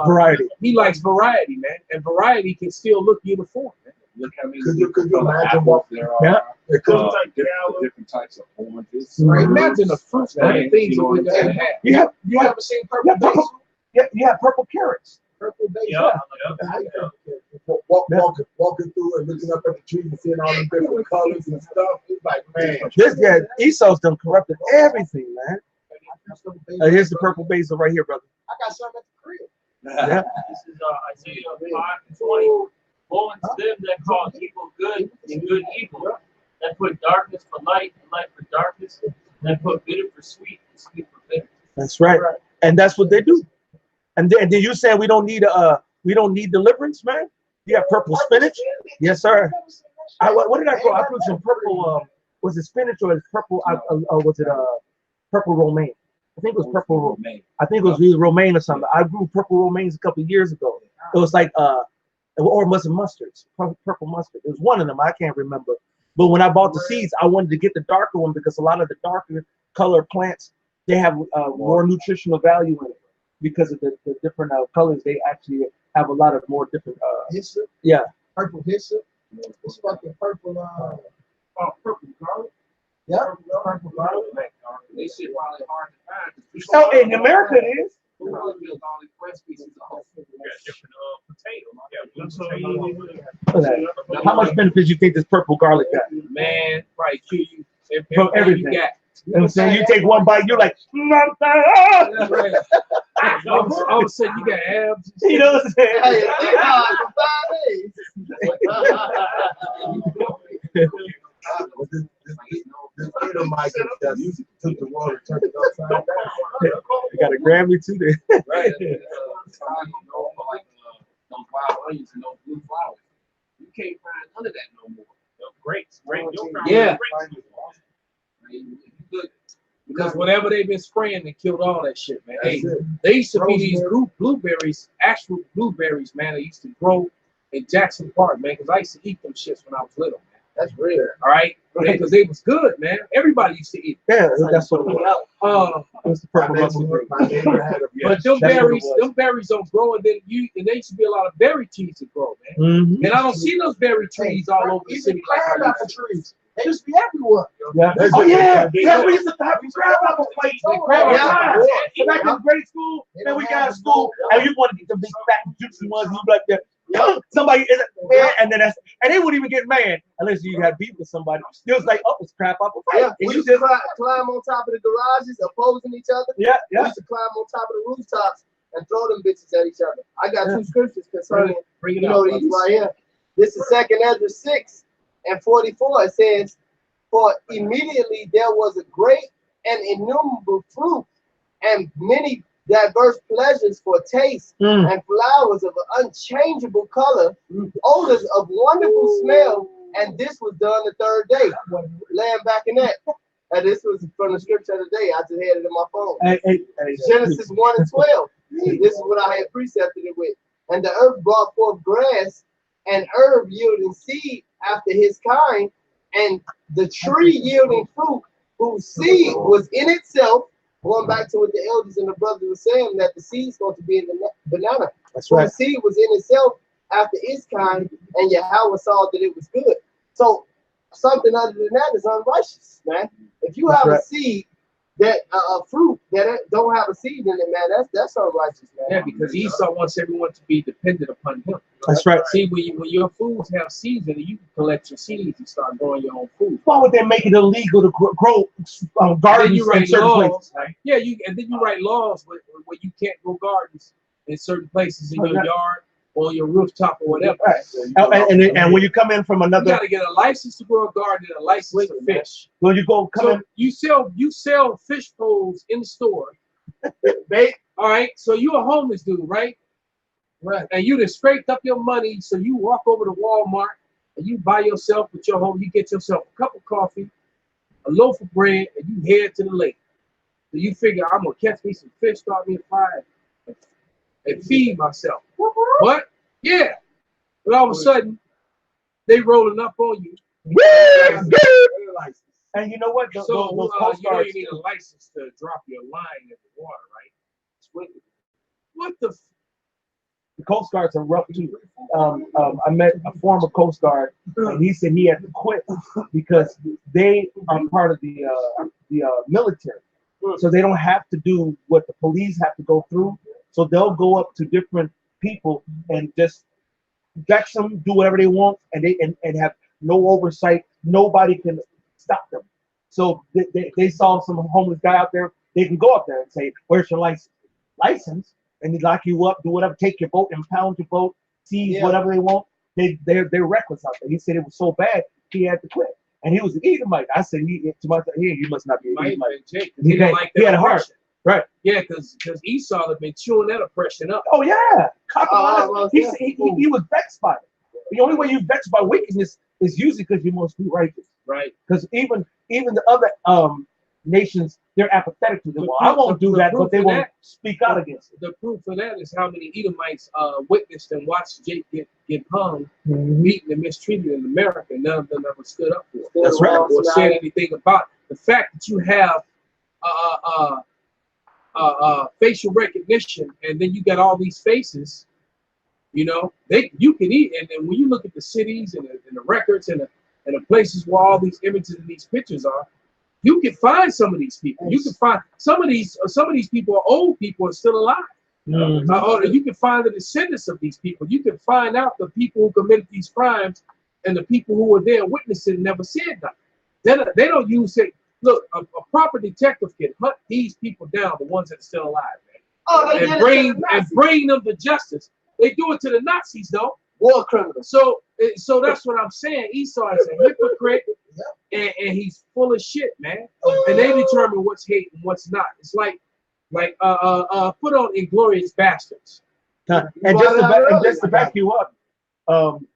variety. He likes variety, man, and variety can still look uniform, man. Look how many Could you imagine apples what there are? Yeah. Different types of oranges. Right. Imagine the fruits and the things that we're gonna have. You have ever seen purple basil? You have purple carrots. Purple basil. Yeah. Walking through and looking up at the trees and seeing all the different colors and stuff. It's like, man. Esau's done corrupted everything, man. Here's the purple basil right here, brother. I got some at the crib. Yeah. This is Isaiah 5:20. Woe unto them that call evil good and good evil, that put darkness for light and light for darkness, that put bitter for sweet and sweet for bitter. That's right. And that's what they do. And then you saying we don't need deliverance, man? You have purple spinach? Yes, sir. What did I grow? I grew some purple. Was it spinach or purple? Was it purple romaine? I think it was purple romaine. I think it was either romaine or something. I grew purple romaines a couple of years ago. It was like or was it mustards? Purple mustard. It was one of them. I can't remember. But when I bought the seeds, I wanted to get the darker one because a lot of the darker colored plants, they have more nutritional value in it because of the different colors. They actually have a lot of more different. Hyssop. Yeah. Purple hyssop. It's fucking purple. Purple garlic. Yeah. Purple garlic. They shit probably hard to find. So in America it is. How much benefits you think this purple garlic got? Man, probably kill you. From everything. You got. You know what I'm saying? You take one bite, you're like, That's right. All of a sudden you got abs. You know what I'm saying? This Edomite just took the world and turned it upside down. You got a Grammy too there. Right. Those wild onions and those blue flowers. You can't find none of that no more. Grapes. Yeah. Good. Because whatever they've been spraying, they killed all that shit, man. Hey, That's it. they used to be these blueberries, actual blueberries, man. They used to grow in Jackson Park, man. Because I used to eat them shits when I was little, man. That's real. All right, because they was good, man. Everybody used to eat. Yeah, that's what it was. It's the purple Russell grape. My neighbor had a But them That's what it berries, was. them berries don't grow, and then there used to be a lot of berry trees that grow, man. Mhm. And I don't see those berry trees all over the city like I Crab used apple to. trees. They used to be everywhere. Yeah. That's Oh it. yeah, They- yeah. We used to have crab apple plates and crab Yeah. apple pies. So back in grade school, then we got out of school, and you want to get the big fat juicy ones. You be like that. Somebody is man, and then they wouldn't even get mad unless you had beef with somebody. It was like, oh, it's crab apple pie. Yeah, And we you used to just climb on top of the garages, opposing each other. We yeah. used to climb on top of the rooftops and throw them bitches at each other. I got two scriptures concerning, Bring it you know, out, these brothers. right here. This is 2 Ezra 6:44. It says, "For immediately there was a great and innumerable fruit, and many diverse pleasures for taste, and flowers of an unchangeable color, odors of wonderful smell, and this was done the third day." Laying back in that. And this was from the scripture of the day. I just had it in my phone. Hey. Genesis 1:12. This is what I had precepted it with. "And the earth brought forth grass, and herb yielding seed after his kind, and the tree yielding fruit, whose seed was in itself." Going back to what the elders and the brothers were saying, that the seed's going to be in the banana. That's So right. the seed was in itself after its kind, and Yahweh saw that it was good. So something other than that is unrighteous, man. If you That's have right. a seed that a fruit that don't have a seed in it, man, that's unrighteous, man. Yeah, because Esau wants everyone to be dependent upon him. That's right. See, when your foods have seeds in it, you can collect your seeds and start growing your own food. Why would they make it illegal to grow Then gardens you in write certain laws, places? right? Yeah, and then you write laws where you can't grow gardens in certain places in your yard or your rooftop or whatever. Right. And when you come in from You another, got to get a license to grow a garden and a license to fish. when you go come So in, you sell fish poles in the store. All right, so you a homeless dude, right? Right. And you just scraped up your money, so you walk over to Walmart and you buy yourself with your home. You get yourself a cup of coffee, a loaf of bread, and you head to the lake. So you figure I'm gonna catch me some fish, start me a fire, and feed myself. What? Yeah. But all of a sudden, they rolling up on you. and you know what? Those So Coast you know Guards, you need a license to drop your line in the water, right? What the? the Coast Guards are rough too. I met a former Coast Guard, and he said he had to quit because they are part of the military, so they don't have to do what the police have to go through. So they'll go up to different people and just vex them, do whatever they want, and they have no oversight. Nobody can stop them. So they saw some homeless guy out there. They can go up there and say, "Where's your license?" License, and they lock you up, do whatever, take your boat, impound your boat, seize whatever they want. They're reckless out there. He said it was so bad he had to quit, and he was an Edomite. I said to myself, you must not be an Edomite. He didn't like that he had a heart, oppression. right? Yeah, because Esau had been chewing that oppression up. Oh yeah, well, he was vexed by it. The only way you vexed by wickedness is usually because you're must be righteous. Right. Because even the other nations, they're apathetic to them. Well, I won't do that, but they won't speak out against it. The proof of that is how many Edomites witnessed and watched Jake get hung, beaten, and mistreated in America. None of them ever stood up for it. That's right. Or said anything about it. The fact that you have facial recognition, and then you got all these faces. You know, you can eat, and then when you look at the cities and the records and the places where all these images and these pictures are, you can find some of these people. You can find some of these people are old people and still alive. Or you can find the descendants of these people. You can find out the people who committed these crimes and the people who were there witnessing never said nothing. They don't use it. Look, a proper detective can hunt these people down, the ones that are still alive, man, and bring them to justice. They do it to the Nazis, though. war criminal. So that's what I'm saying. Esau is a hypocrite, and he's full of shit, man. And they determine what's hate and what's not. It's like put on Inglorious Bastards. And just to back you up,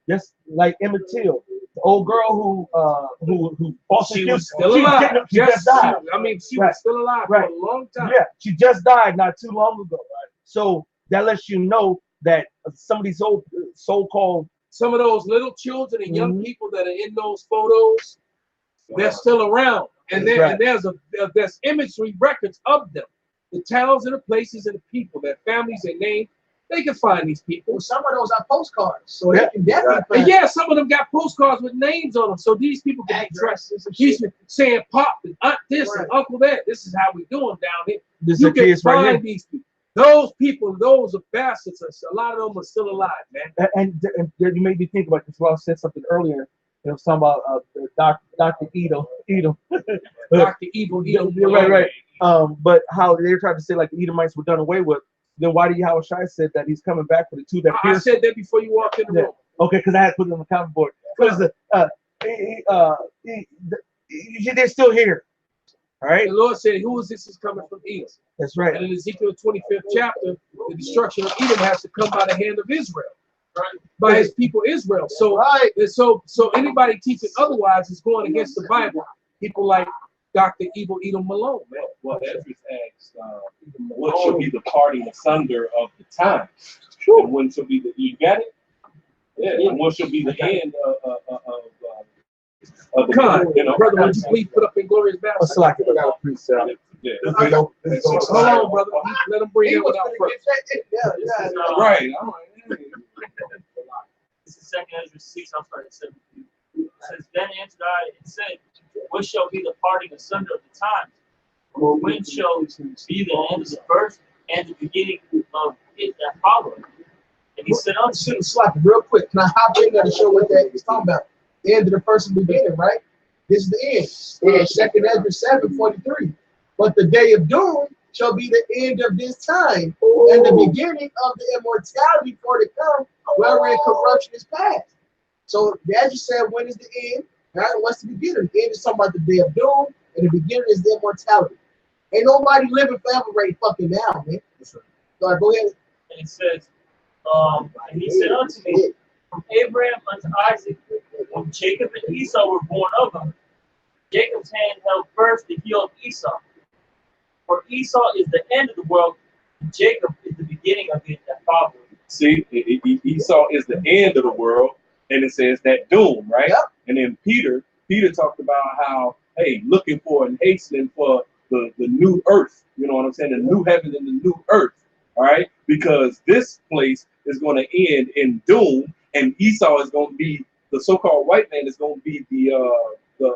just like Emmett Till, the old girl who She was still alive. She just died. I mean, she was still alive for a long time. Yeah, she just died not too long ago. Right? So that lets you know that some of these old so-called some of those little children and young people that are in those photos, they're still around, and there's imagery records of them, the towns and the places and the people, their families, their names. They can find these people. Well, some of those are postcards, so they can definitely find. And yeah, some of them got postcards with names on them, so these people can be trusted. He's saying, "Pop and Aunt this and Uncle that. This is how we doing down here." You can find these people. Those people, those are bastards. A lot of them are still alive, man. And you made me think about this. Well, I said something earlier. It was talking about Dr. Edom. Dr. Evil. Right. But how they tried to say like the Edomites were done away with. Then why do Yahweh Shai said that he's coming back for the two that I said that before you walked in the room. Okay, because I had to put it on the comment board. Because they're still here. All right. The Lord said, "Who is this is coming from Edom?" That's right. And in Ezekiel 25th chapter, the destruction of Edom has to come by the hand of Israel, right? By his people Israel. So, so anybody teaching otherwise is going against the Bible. People like Dr. Evil Edom Malone, man. Well, Ezra asked, what should be the parting asunder of the time? And when should be you got it? Yeah. And what should be the end of the time? You know, brother, would you please put up Inglorious Bastards? I got a precept. Yeah. Hold on, brother. Let him bring it out first. Right. This is 2 Ezra 6. I'm sorry. It says, "Then answered I and said, what shall be the parting asunder of the times? Or when shall be the end of the first and the beginning of it that followeth? And he said unto me," Slap it real quick. Can I hop in there to show what that is talking about? The end of the first and beginning, right? This is the end. And 2 Ezra 7:43. "But the day of doom shall be the end of this time, and the beginning of the immortality for to come, wherein corruption is past." So as you said, when is the end? Right? What's the beginning? The end is talking about the day of doom, and the beginning is the immortality. Ain't nobody living forever right fucking now, man. So go ahead. And it says, and he said unto me, "From Abraham unto Isaac, when Jacob and Esau were born of him, Jacob's hand held first the heel of Esau. For Esau is the end of the world, and Jacob is the beginning of it that followeth." See, Esau is the end of the world, and it says that doom, right? Yep. And then Peter talked about how, hey, looking for and hastening for the new earth. You know what I'm saying? The new heaven and the new earth. All right, because this place is going to end in doom, and Esau is going to be the so-called white man is going to be the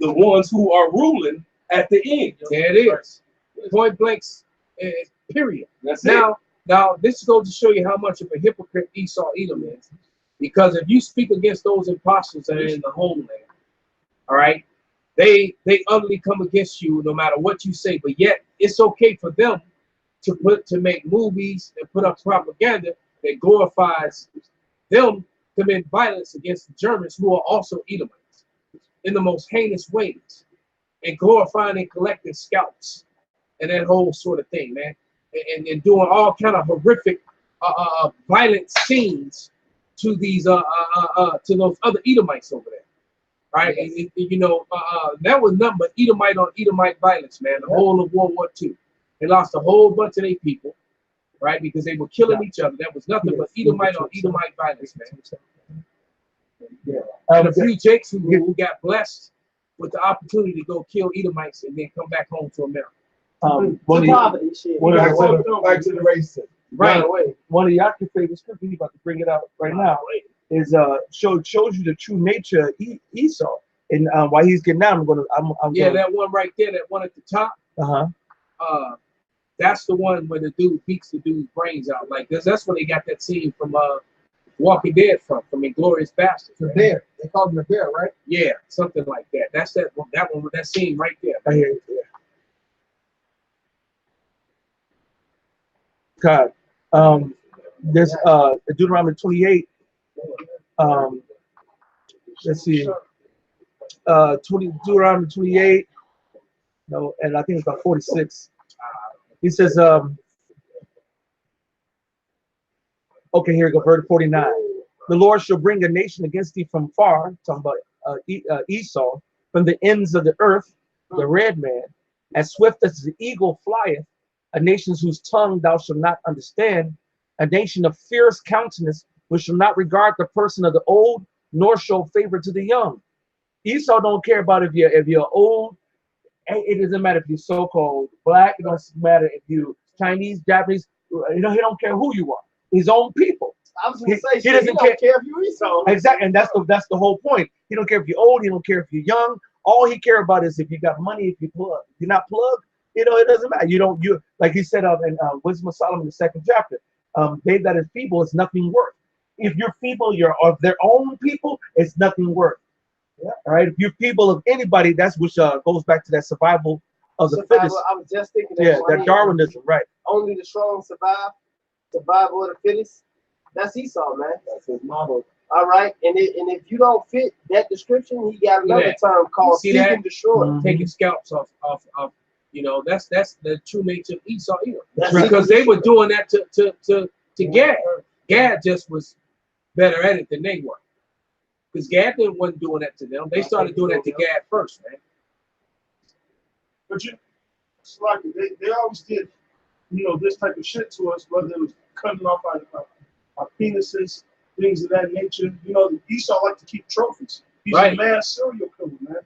ones who are ruling at the end. There it is. Point blank. Period. That's Now, this goes to show you how much of a hypocrite Esau Edom is. Because if you speak against those impostors that are in the homeland, all right, they utterly come against you no matter what you say. But yet, it's okay for them to make movies and put up propaganda that glorifies them commit violence against the Germans, who are also Edomites, in the most heinous ways, and glorifying and collecting scalps and that whole sort of thing, man. And doing all kind of horrific, violent scenes to these, to those other Edomites over there, right? Yes. And that was nothing but Edomite on Edomite violence, man. The whole of World War II, they lost a whole bunch of their people, right? Because they were killing each other. That was nothing but Edomite on Edomite violence, man. And a few Jakes who got blessed with the opportunity to go kill Edomites and then come back home to America. One of the races. Right. One of your favorite scriptures, he's about to bring it out right now, is shows you the true nature of Esau. And while he's getting out, that one right there, that one at the top. That's the one where the dude beats the dude's brains out. Like that's when they got that scene from Walking Dead from Inglorious Bastards. The bear. They called him the bear, right? Yeah, something like that. That's that one with that scene right there. I hear it. God. There's Deuteronomy 28. Let's see. Deuteronomy 28. No, and I think it's about 46. He says, okay, here we go, verse 49. The Lord shall bring a nation against thee from far, talking about Esau, from the ends of the earth, the red man, as swift as the eagle flieth, a nation whose tongue thou shalt not understand, a nation of fierce countenance, which shall not regard the person of the old, nor show favor to the young. Esau don't care about if you're old. It doesn't matter if you're so-called black. It doesn't matter if you Chinese, Japanese. He don't care who you are. His own people. I was gonna say, He doesn't don't care if you Esau. Exactly, and that's the whole point. He don't care if you're old. He don't care if you're young. All he care about is if you got money. If you plug. If you're not plugged, it doesn't matter. You like he said in Wisdom of Solomon, the 2nd chapter. They that is feeble is nothing worth. If you're feeble, you're of their own people. It's nothing worth. Yeah. All right. If you're people of anybody, that's which goes back to that survival of the fittest. I was just thinking that. Yeah, that Darwinism, right? Only the strong survive. Survival of the fittest. That's Esau, man. That's his model. All right, and if you don't fit that description, he got another term called seek and destroy. Taking scalps off. That's the true nature of Esau either. That's Because they were doing that to Gad. Gad just was better at it than they were. Because Gad wasn't doing that to them. They started doing that to Gad first, man. But it's like they always did, this type of shit to us, whether it was cutting off our penises, things of that nature. Esau like to keep trophies. He's a mass serial killer, man.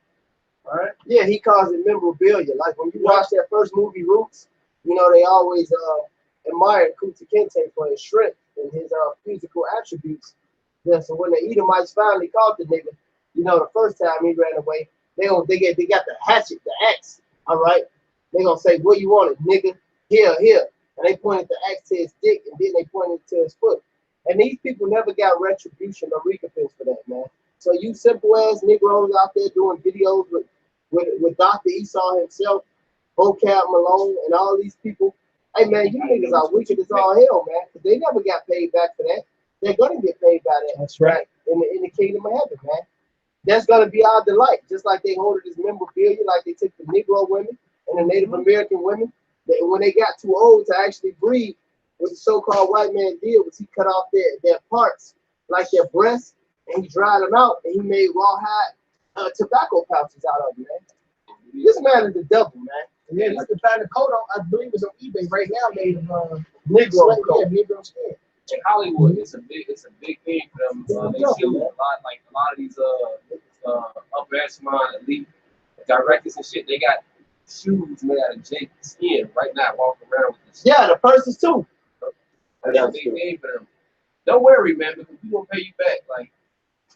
All right. Yeah, he calls it memorabilia. Like when you watch that first movie, Roots, they always admired Kunta Kinte for his strength and his physical attributes. Yeah, so when the Edomites finally caught the nigga, the first time he ran away, they got the hatchet, the axe. All right, they gonna say, "What you want, nigga? Here," and they pointed the axe to his dick, and then they pointed to his foot. And these people never got retribution or recompense for that, man. So you simple ass Negroes out there doing videos with Dr. Esau himself, Vocab Malone, and all these people. Hey man, you niggas are wicked as all hell, man. Because they never got paid back for that. They're gonna get paid by that. That's right. In the kingdom of heaven, man. That's gonna be our delight. Just like they hoarded this memorabilia, like they took the Negro women and the Native American women. When they got too old to actually breed, what the so-called white man did was he cut off their parts, like their breasts, and he dried them out, and he made rawhide tobacco pouches out of them, man. This man is the devil, man. And then you can find a coat on, I believe it's on eBay right now, made of Negro coat. Yeah, Negro skin. In Hollywood, it's a big thing for them. They shoot a lot of these upper echelon elite directors and shit. They got shoes made out of Jake skin right now, walking around with this. Yeah, the purses too. That's a big thing for them. Don't worry, man, because we gonna pay you back. Like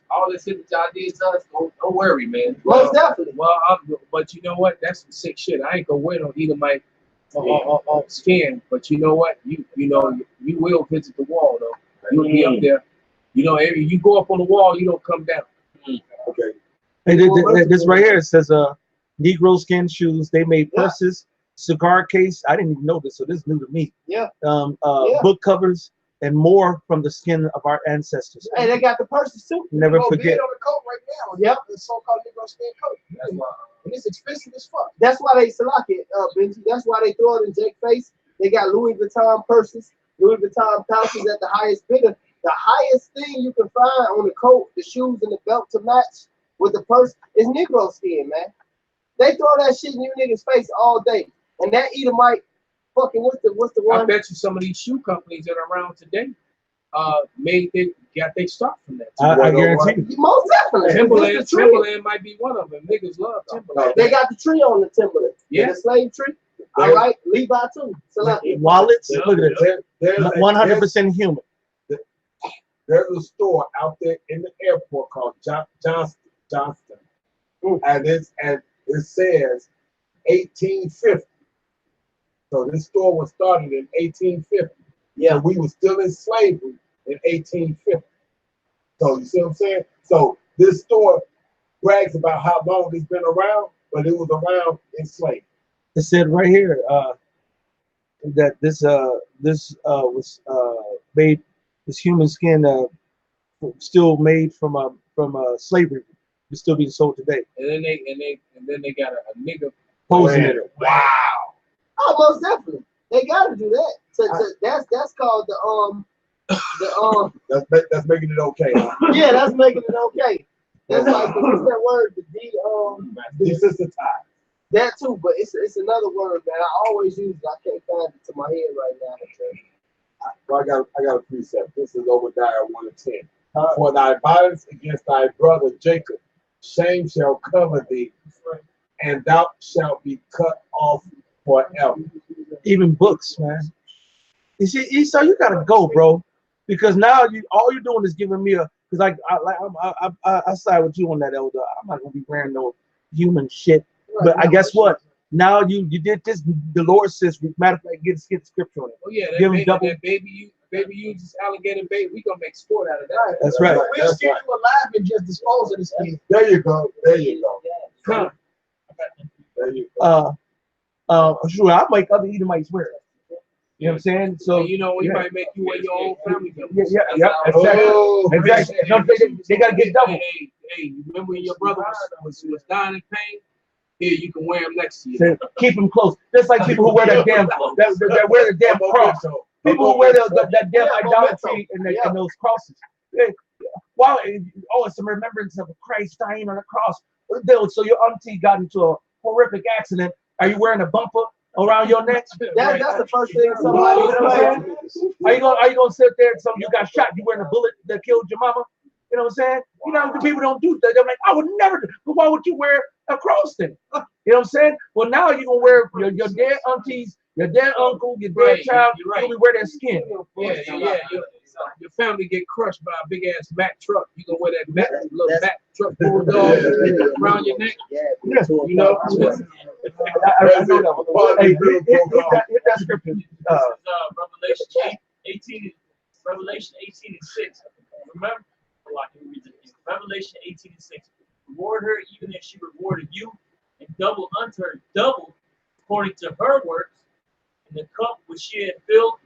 all this shit that y'all did to us, don't worry, man. Most definitely. Well, but you know what? That's some sick shit. I ain't gonna wait on either my on skin. But you know what? You will visit the wall though. You'll be up there. You go up on the wall, you don't come down. Okay. Hey, this right here, it says Negro skin shoes. They made purses, cigar case. I didn't even know this, so this is new to me. Yeah. Book covers and more from the skin of our ancestors. Hey, they got the purses too. Never Bid forget. on the coat right now. Yep. The so-called Negro skin coat. And it's expensive as fuck. That's why they select it, Benji. That's why they throw it in Jake's face. They got Louis Vuitton purses, Louis Vuitton pouches at the highest bidder. The highest thing you can find on the coat, the shoes, and the belt to match with the purse is Negro skin, man. They throw that shit in you niggas' face all day. And that Edomite, fucking, what's the one? I bet you some of these shoe companies that are around today got their start from that. I guarantee you. Most definitely. Timberland might be one of them. Niggas love Timberland. They got the tree on the Timberland. Yeah. The slave tree. All right. Levi too. Wallets. Look at it. 100% human. There's a store out there in the airport called Johnston. And it says 1850. So this store was started in 1850. Yeah, we were still in slavery in 1850. So you see what I'm saying? So this store brags about how long it's been around, but it was around in slavery. It said right here that this was made this human skin still made from slavery is still being sold today. And then they got a nigga Posing in it. Wow. Oh, most definitely. They gotta do that. So that's called That's making it okay. Huh? yeah, that's making it okay. That's like what's that word? Desensitized. That too, but it's another word, man. I always use it. I can't find it to my head right now. Well, I got a precept. This is Obadiah 1:10. For thy violence against thy brother Jacob, shame shall cover thee, and thou shalt be cut off forever. Even books, man. You see, Esau, you gotta go, bro, because now all you're doing is giving me because I side with you on that, Elder. I'm not gonna be wearing no human shit. But I guess what? Now you did this. The Lord says, matter of fact, get the scripture on it. Oh yeah, Give him double. that baby uses alligator bait. We gonna make sport out of that. That's right. We'll see you alive and just dispose of this thing. There you go. There you go. Huh. There you go. Sure, I make other Edomites wear it. You know what I'm saying? So And you know, we yeah. might make you wear your own family Yeah, members. yeah, exactly. Oh, Exactly. No, they gotta get double. Hey, remember when your brother was dying in pain? Here, you can wear him next to you. So keep them close. Just like people who wear that damn that wear the damn cross. People who wear that damn idolatry and those crosses. Wow, it's a remembrance of Christ dying on the cross. So your auntie got into a horrific accident. Are you wearing a bumper around your neck? That's the first thing somebody Are you gonna sit there and so you got shot? You wearing a bullet that killed your mama? You know what I'm saying? You know, the people don't do that. They're like, I would never do. But why would you wear a cross then? You know what I'm saying? Well, now you're gonna wear your dead aunties, your dead uncle, your dead child. You're gonna wear their skin. Yeah. Your family get crushed by a big ass Mack truck. You gonna wear that little Mack truck bulldog around your neck. Yeah, You know. I know that one. Hey, hit that scripture. Revelation 18:6. Remember, Revelation 18:6. Reward her even as she rewarded you, and double unto her double according to her works, and the cup which she had filled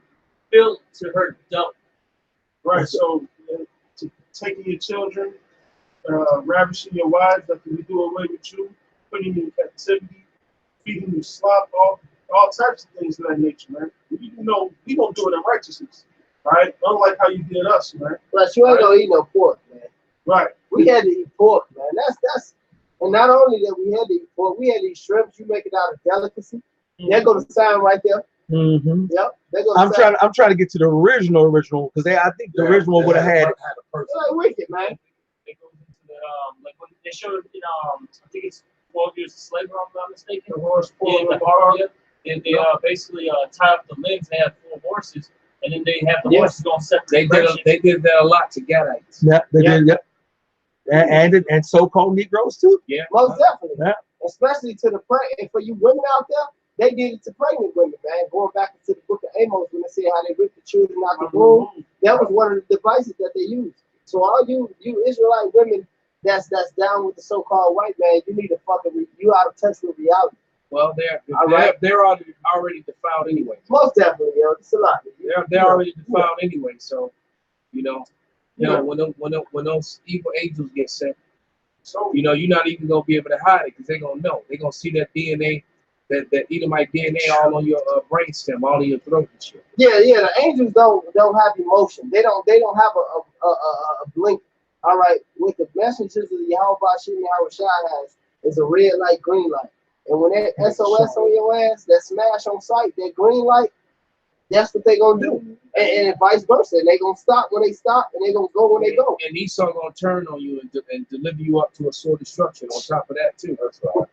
to her double. Right. So taking your children, ravishing your wives, after we do away with you, putting you in captivity, feeding you slop, all types of things of that nature, man. We don't do it in righteousness, right? Unlike how you did us, man. But you ain't gonna eat no pork, man. Right. We had to eat pork, man. That's and not only that we had to eat pork, we had to eat shrimps. You make it out of delicacy. There go the sign right there. Mm-hmm. Yep. I'm trying to get to the original because I think the original would have had. It's like wicked, man. It goes into the like when they showed it in I think it's 12 years of slavery, if I'm not mistaken. The horse pulling the horse. And they basically tie up the limbs. They have 4 horses, and then they have the horses going separate. They did that a lot to Gadites. Yeah, they did. Yep. And so-called Negroes too. Yeah, most definitely. Yeah. Especially to the and for you women out there, they did it to pregnant women, man. Going back into the book of Amos when they say how they ripped the children out the womb, that was one of the devices that they used. So all you Israelite women that's down with the so-called white man, you need to you out of touch with reality. Well, they're already defiled anyway. Most definitely, yo. It's a lot. They're already defiled anyway. So, when those evil angels get sent, you're not even gonna be able to hide it because they're gonna know. They're gonna see that DNA, that Edomite DNA all on your brainstem, all in your throat and shit. Yeah. The angels don't have emotion. They don't have a blink. All right, with the messengers of the Yahweh Bashim Yahweh Shai has is a red light, green light. And when that SOS on your ass, that smash on sight, that green light, that's what they gonna do. And vice versa. And they gonna stop when they stop, and they gonna go when they go. And Esau gonna turn on you and deliver you up to a sword destruction on top of that too. That's right.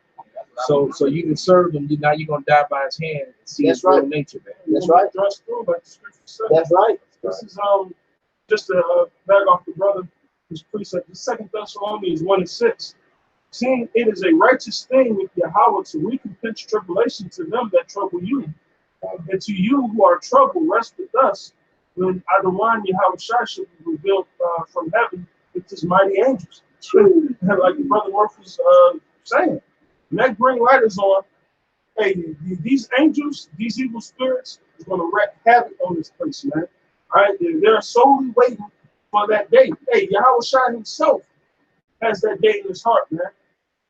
So you can serve him. Now you're gonna die by his hand and see his real nature, man. That's right. That's right. This is just to back off the brother, his precept. The 2 Thessalonians 1:6. Seeing it is a righteous thing with Yahweh to recompense tribulation to them that trouble you, and to you who are troubled, rest with us when Adonai Yahweh Shai shall be revealed from heaven with his mighty angels. Like the brother Murphy was saying, when that green light is on, hey, these angels, these evil spirits, is going to wreak havoc on this place, man. All right, they're solely waiting for that day. Hey, Yahweh Shai himself has that day in his heart, man.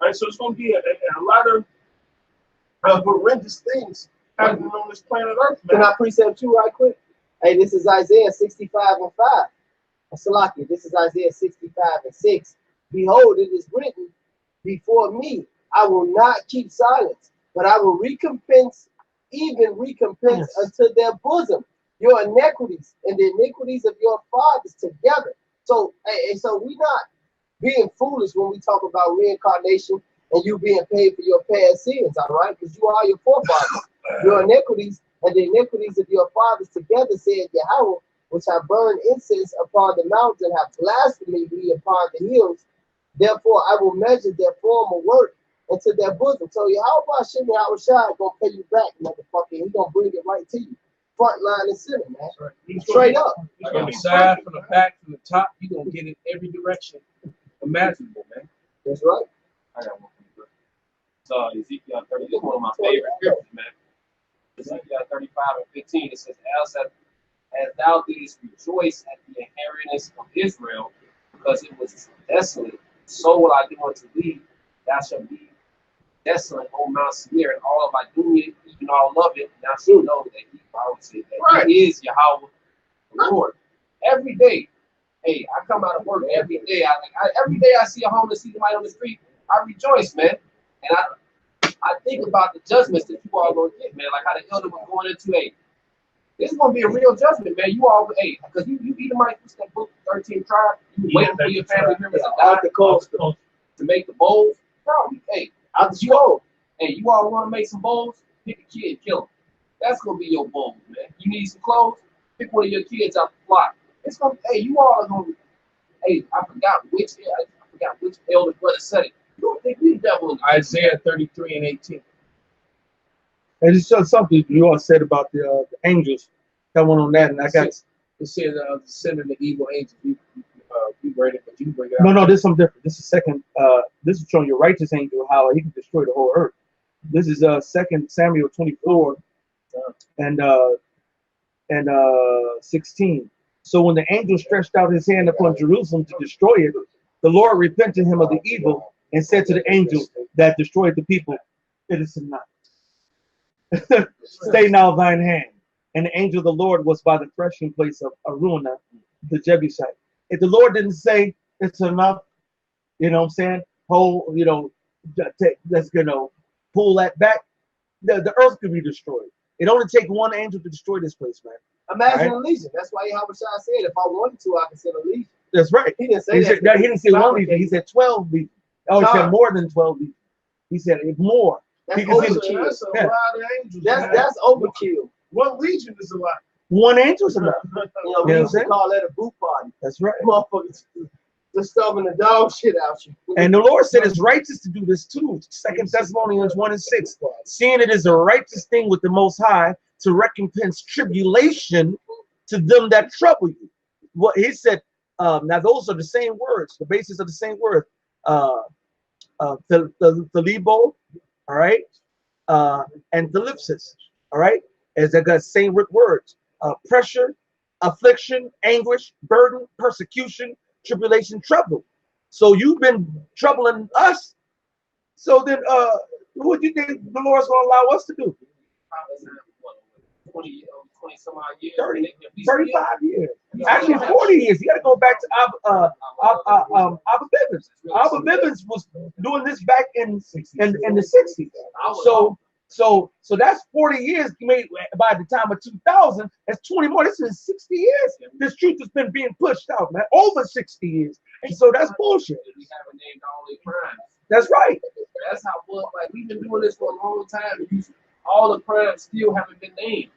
All right, so it's going to be a lot of horrendous things happening on this planet Earth, man. Can I precept you right quick? Hey, this is Isaiah 65:5. Salaki, this is Isaiah 65:6. Behold, it is written before me, I will not keep silence, but I will recompense unto their bosom your iniquities and the iniquities of your fathers together. So, so we're not being foolish when we talk about reincarnation and you being paid for your past sins, all right? Because you are your forefathers. Your iniquities and the iniquities of your fathers together, said Yahweh, which have burned incense upon the mountains and have blasphemed me upon the hills. Therefore, I will measure their former work into their bosom. So Yahweh Hashem Yahweh Shai gonna pay you back, motherfucker. He's gonna bring it right to you. Front line and center, man. Right. Straight up. From the side, from the back, from the top, you're gonna get it every direction imaginable, man. That's right. I got one for you, bro. So Ezekiel 30 is one of my favorite scriptures, man. Ezekiel 35:15, it says, as thou didst rejoice at the inheritance of Israel, because it was desolate, so will I do unto thee. Thou shalt be desolate, O Mount Seir, and all of Idumea, even all of it. Thou shalt know that he, I would say that he is Yahweh, the Lord. Every day, hey, I come out of work every day. Every day I see a homeless, see somebody on the street, I rejoice, man. And I think about the judgments that you all gonna get, man. Like how the elder was going into, hey, this is gonna be a real judgment, man. You all, hey, because you Edomite, what's that book, 13 Tribe? You waiting for your family members to die to make the bowls. Bro, hey, you all want to make some bowls? Pick a kid, kill him. That's gonna be your bowl, man. You need some clothes? Pick one of your kids out the block. It's gonna, hey, you all are gonna, hey, I forgot which elder brother said it. You don't think we devil? Isaiah 33:18. And it's just something you all said about the angels. That one on that, and I got. It said sending the evil angels. You read it, but you bring it out. No, this is something different. This is second. This is showing your righteous angel how he can destroy the whole earth. This is 2 Samuel 24 and 16. So when the angel stretched out his hand upon Jerusalem to destroy it, the Lord repented him of the evil and said to the angel that destroyed the people, "It is not. Stay now thine hand." And the angel of the Lord was by the threshing place of Aruna, the Jebusite. If the Lord didn't say it's enough, you know what I'm saying? Let's pull that back, the earth could be destroyed. It only takes one angel to destroy this place, man. Imagine a legion. That's why Yahweh Shai said, if I wanted to, I could send a legion. That's right. He didn't say that. He didn't say one legion. He said 12 legions. Oh, he said more than 12 legions. He said if more. That's overkill. That's a lot of angels. That's overkill. One legion is a lot. One angel's enough. We used to call that a boot party. That's right. Motherfuckers just stubbing the dog shit out you. And the Lord said it's righteous to do this too. 2 Thessalonians 1:6. Seeing it is a righteous thing with the Most High to recompense tribulation to them that trouble you. What he said, now those are the same words, the basis of the same word. Thalibo, all right, and thalipsis, all right, as they got same root words. Pressure, affliction, anguish, burden, persecution, tribulation, trouble. So you've been troubling us. So then what do you think the Lord's going to allow us to do? 20 some odd years. 30, 35 years. Actually 40 years. You got to go back to Abba Bivens. Abba Bivens was doing this back in the 60s. So that's 40 years made by the time of 2000. That's 20 more. This is 60 years. This truth has been being pushed out, man. Over 60 years. And so that's bullshit. We haven't named all the crimes. That's right. That's how like we've been doing this for a long time. And all the crimes still haven't been named.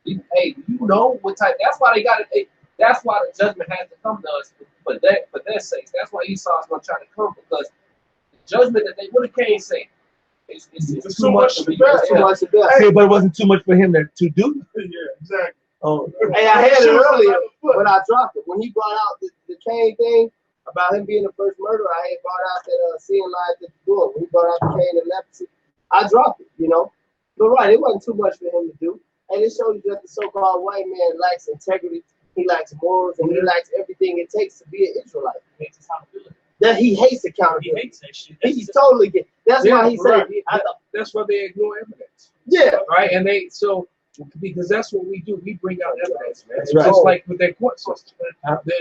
Hey, you know what type? That's why they got it. That's why the judgment has to come to us for their sakes. That's why Esau's going to try to come, because the judgment that they, what did Cain say? It's too much to be. Hey, but it wasn't too much for him to do. Yeah, exactly. Oh, hey, I had it earlier when I dropped it. When he brought out the Cain thing about him being the first murderer, I had brought out that seeing light at the door. When he brought out the Cain and leprosy, I dropped it, you know. But right, it wasn't too much for him to do. And it shows you that the so-called white man lacks integrity, he lacks morals, and he lacks everything it takes to be an Israelite. He hates accountability. That he hates He accountability. hates that shit. He's totally get. That's why he said. right. That's why they ignore evidence. Yeah. Right, and because that's what we do. We bring out evidence, man. That's It's right. just like with their court system.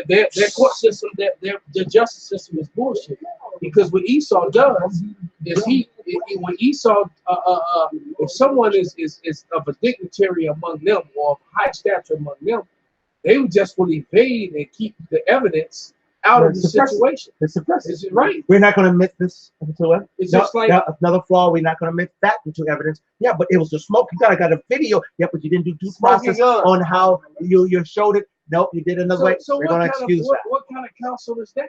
Their court system, their justice system is bullshit. Because what Esau does is when Esau, if someone is of a dignitary among them or of high stature among them, they would just will evade and keep the evidence out of the situation. It's suppressed. Is it right? We're not going to admit this into it. It's just like another flaw. We're not going to admit that into evidence. Yeah, but it was the smoking gun. I got a video. Yeah, but you didn't do due process on how you showed it. Nope, you did another way. So We're going to excuse that. what kind of counsel is that?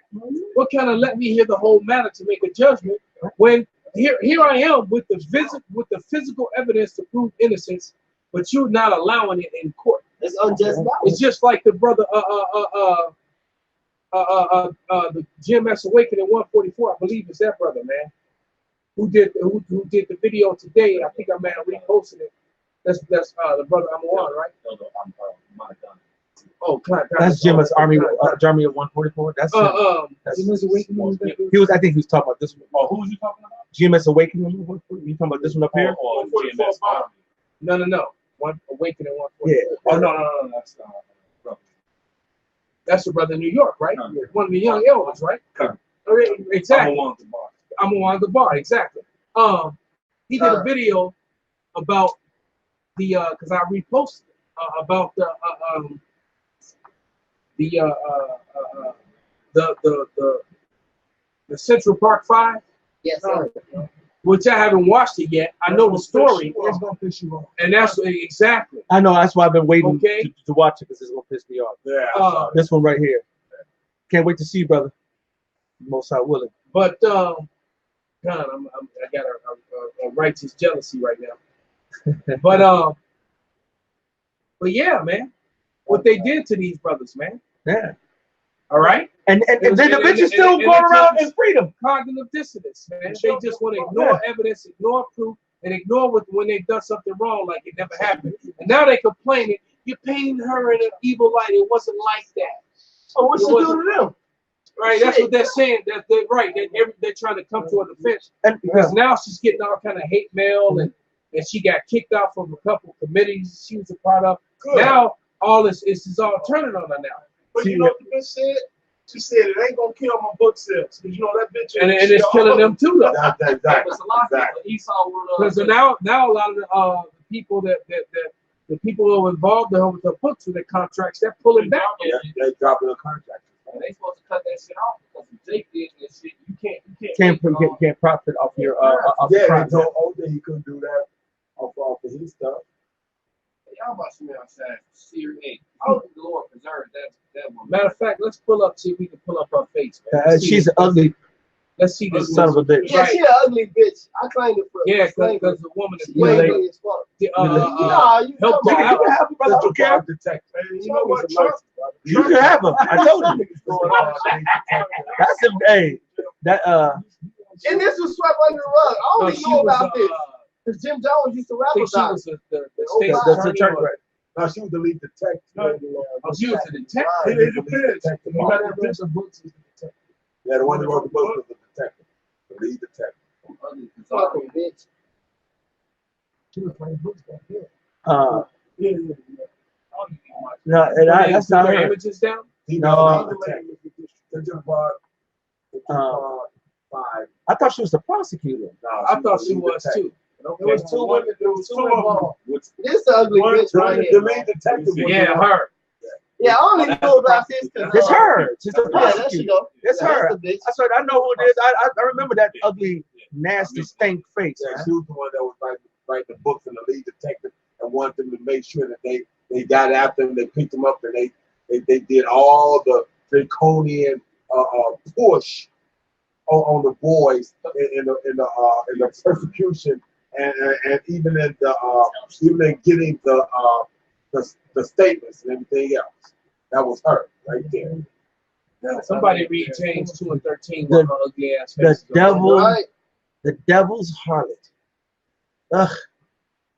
What kind of let me hear the whole matter to make a judgment when here I am with the physical evidence to prove innocence, but you're not allowing it in court. It's unjust. It's just like the brother the GMS Awakening 144, I believe is that brother, man, who did the video today. I think I may have reposted it. That's the brother Amwan, right? Oh, that's GMS Army of 144. That's GMS Awakening. I think he was talking about this one. Oh, who was you talking about? GMS Awakening. You talking about this one up here? Or GMS Army? No. One Awakening 144. Yeah. Oh no, that's That's the brother in New York, right? One of the young elders, right? Correct. Exactly. I'm on the bar, exactly. He did a video about the because I reposted about the Central Park 5. Yes, sir. Which I haven't watched it yet. I know the story. It's gonna piss you off. And that's exactly. I know. That's why I've been waiting Okay. to watch it because it's gonna piss me off. Yeah. This one right here. Can't wait to see you, brother. Most I willing. But God, I got a righteous jealousy right now. But yeah, man, what they did to these brothers, man. Yeah. All right. And then the bitches still go around in freedom. Cognitive dissonance, man. They just want to ignore evidence, ignore proof, and ignore when they've done something wrong, like it never happened. And now they complaining, you're painting her in an evil light. It wasn't like that. So what you do to them? Right, that's what they're saying. They're right. They're trying to come to a defense because now she's getting all kind of hate mail and she got kicked out from a couple committees she was a part of. Good. Now all this is all turning on her now. But you know what the bitch said? She said it ain't gonna kill my book sales. Because you know that bitch. And it's killing them too, though. Exactly. There's a lot of people. Esau would. Because now a lot of the people the people who are involved with the books with the contracts, they're pulling back. They dropping the contract. They supposed to cut that shit off because if Jake did that shit, You can't profit off your Yeah, he profit. told OJ he couldn't do that off of his stuff. Y'all about to smell outside. Series 8. I hope the Lord preserve that one. Matter of fact, let's pull up, see if we can pull up her face, man. She's ugly. Let's see this Son of a bitch. Yeah, she an ugly bitch. I claimed it for. Yeah, because the woman is ugly as fuck. Help You can have her, brother. I don't care. You know what, Trump? You can have her. I told you. That's a hey. That And this was swept under the rug. I only know about this because Jim Jones used to rap about it. the attorney. No, she was the lead detective. She was a detective. It depends. You gotta have different books. Yeah, the one that wrote the book was the detective, the lead detective. Fucking bitch. She was playing books back then. Yeah. No, and that's not her. Images down. No. Five. I thought she was the prosecutor. I thought she was too. There was two women. There was two involved. This ugly bitch right The here. lead detective. Yeah, her. Yeah, I only know about this because It's her. She's the Yeah, there she prosecutor. go. It's Yeah, her. that's the bitch. I said I know who it is. I remember that ugly, nasty, stank face. Yeah, she was the one that was writing the books and the lead detective and wanted them to make sure that they got after them, they picked them up, and they did all the draconian push on the boys in the persecution and even in getting the statements and everything else. That was her right there. Somebody read James 2:13. The- Ugly ass The faces. devil, Right. the devil's harlot. Ugh.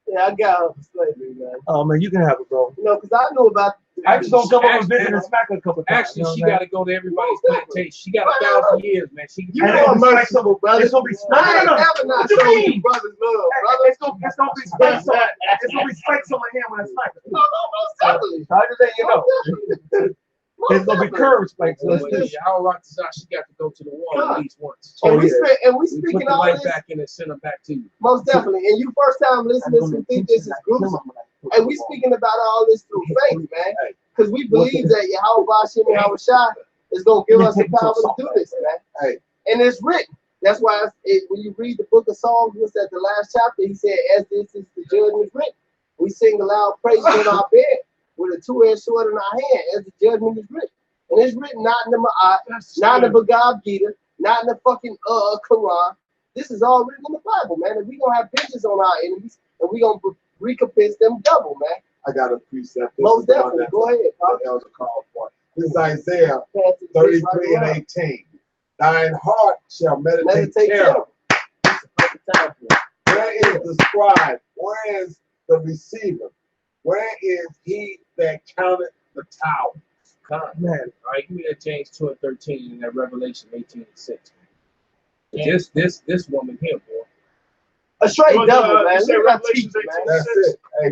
Yeah, I got her for slavery, man. Oh man, you can have it, bro. You know, because I knew about. I just don't come up and Actually- visit and smack her a couple times. Actually, she got to go to everybody's plantation. She got Right, 1,000 right. years, man. She You And know I'm it's like merciful, brother. It's gonna be I ain't no. never not What you showing mean? you brothers love, brother. It's gonna be spikes on. It's gonna be spikes on my hand when I smack her. No, most definitely. I just let you know. It's gonna be curved spikes. Well, How Ratazar, she got to go to the wall at least once. Oh, And we yeah. and we We speaking put the all light this back in and send them back to you. most definitely. And you first time listeners who think this is gruesome, and we speaking about all this through faith, man. Because we believe that Yahweh Bashim and Yahweh Shai is gonna give us the power to do this, man. Hey. And it's written. That's why when you read the book of Psalms, what's at the last chapter, he said, "As this is the judgment written, we sing aloud praise in our bed with a two-edged sword in our hand, as the judgment is written." And it's written not in the Ma'at, not in the Bhagavad Gita, not in the fucking Quran. This is all written in the Bible, man. And we gonna have vengeance on our enemies, and we gonna recompense them double, man. I got a precept. This Most is the one definitely. that Go ahead, Pop. the elder called for. This is Isaiah Pass it to 33 right and 18. Thine heart shall meditate Meditate terror. terror. Perfect time for it. Where is the scribe? Where is the receiver? Where is he that counted the tower? Man, All right, give me that James 2 and 13 and that Revelation 18 and 6. This woman here, boy. A straight Well, double, man. you said Look at that Revelations teeth, man. 18. That's it. Hey,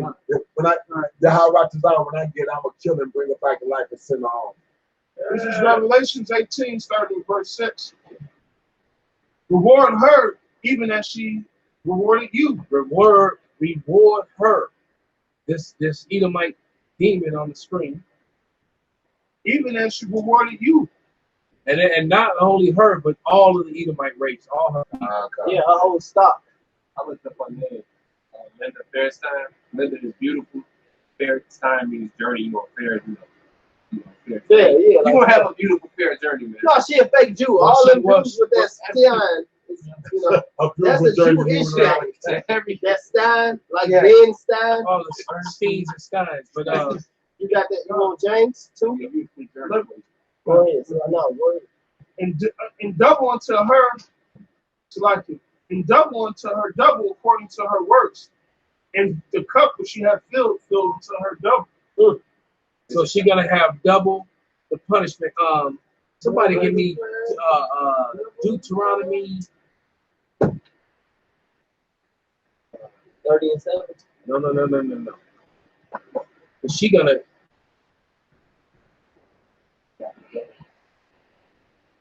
when I the how Ratazar, when I get, I'm gonna kill him, bring it back to life, and send her home. This is Revelations 18, starting in verse 6. Reward her, even as she rewarded you. Reward her. This Edomite demon on the screen. Even as she rewarded you. And not only her, but all of the Edomite race, all her. Yeah, her whole stock. I looked up her name. Linda Fairstein. Linda is beautiful. Fairstein means journey. You know, fair, fair. Yeah, yeah. You Like gonna have a beautiful fair journey, man. no, she a fake Jew. Well, All she them was- Jews with that stein, you know, A that's beautiful a journey Jewish moving around. thing. Every That stein, like Yeah. Ben Stein. all the Steins and Steins. But You got that. You want James too? Look, Go ahead. So, no, go ahead. and double unto her, to like it, and double unto her double according to her works. And the cup which she had filled unto her double. so she gonna have double the punishment. Somebody give me Deuteronomy. 30 and 7. No. But she gonna.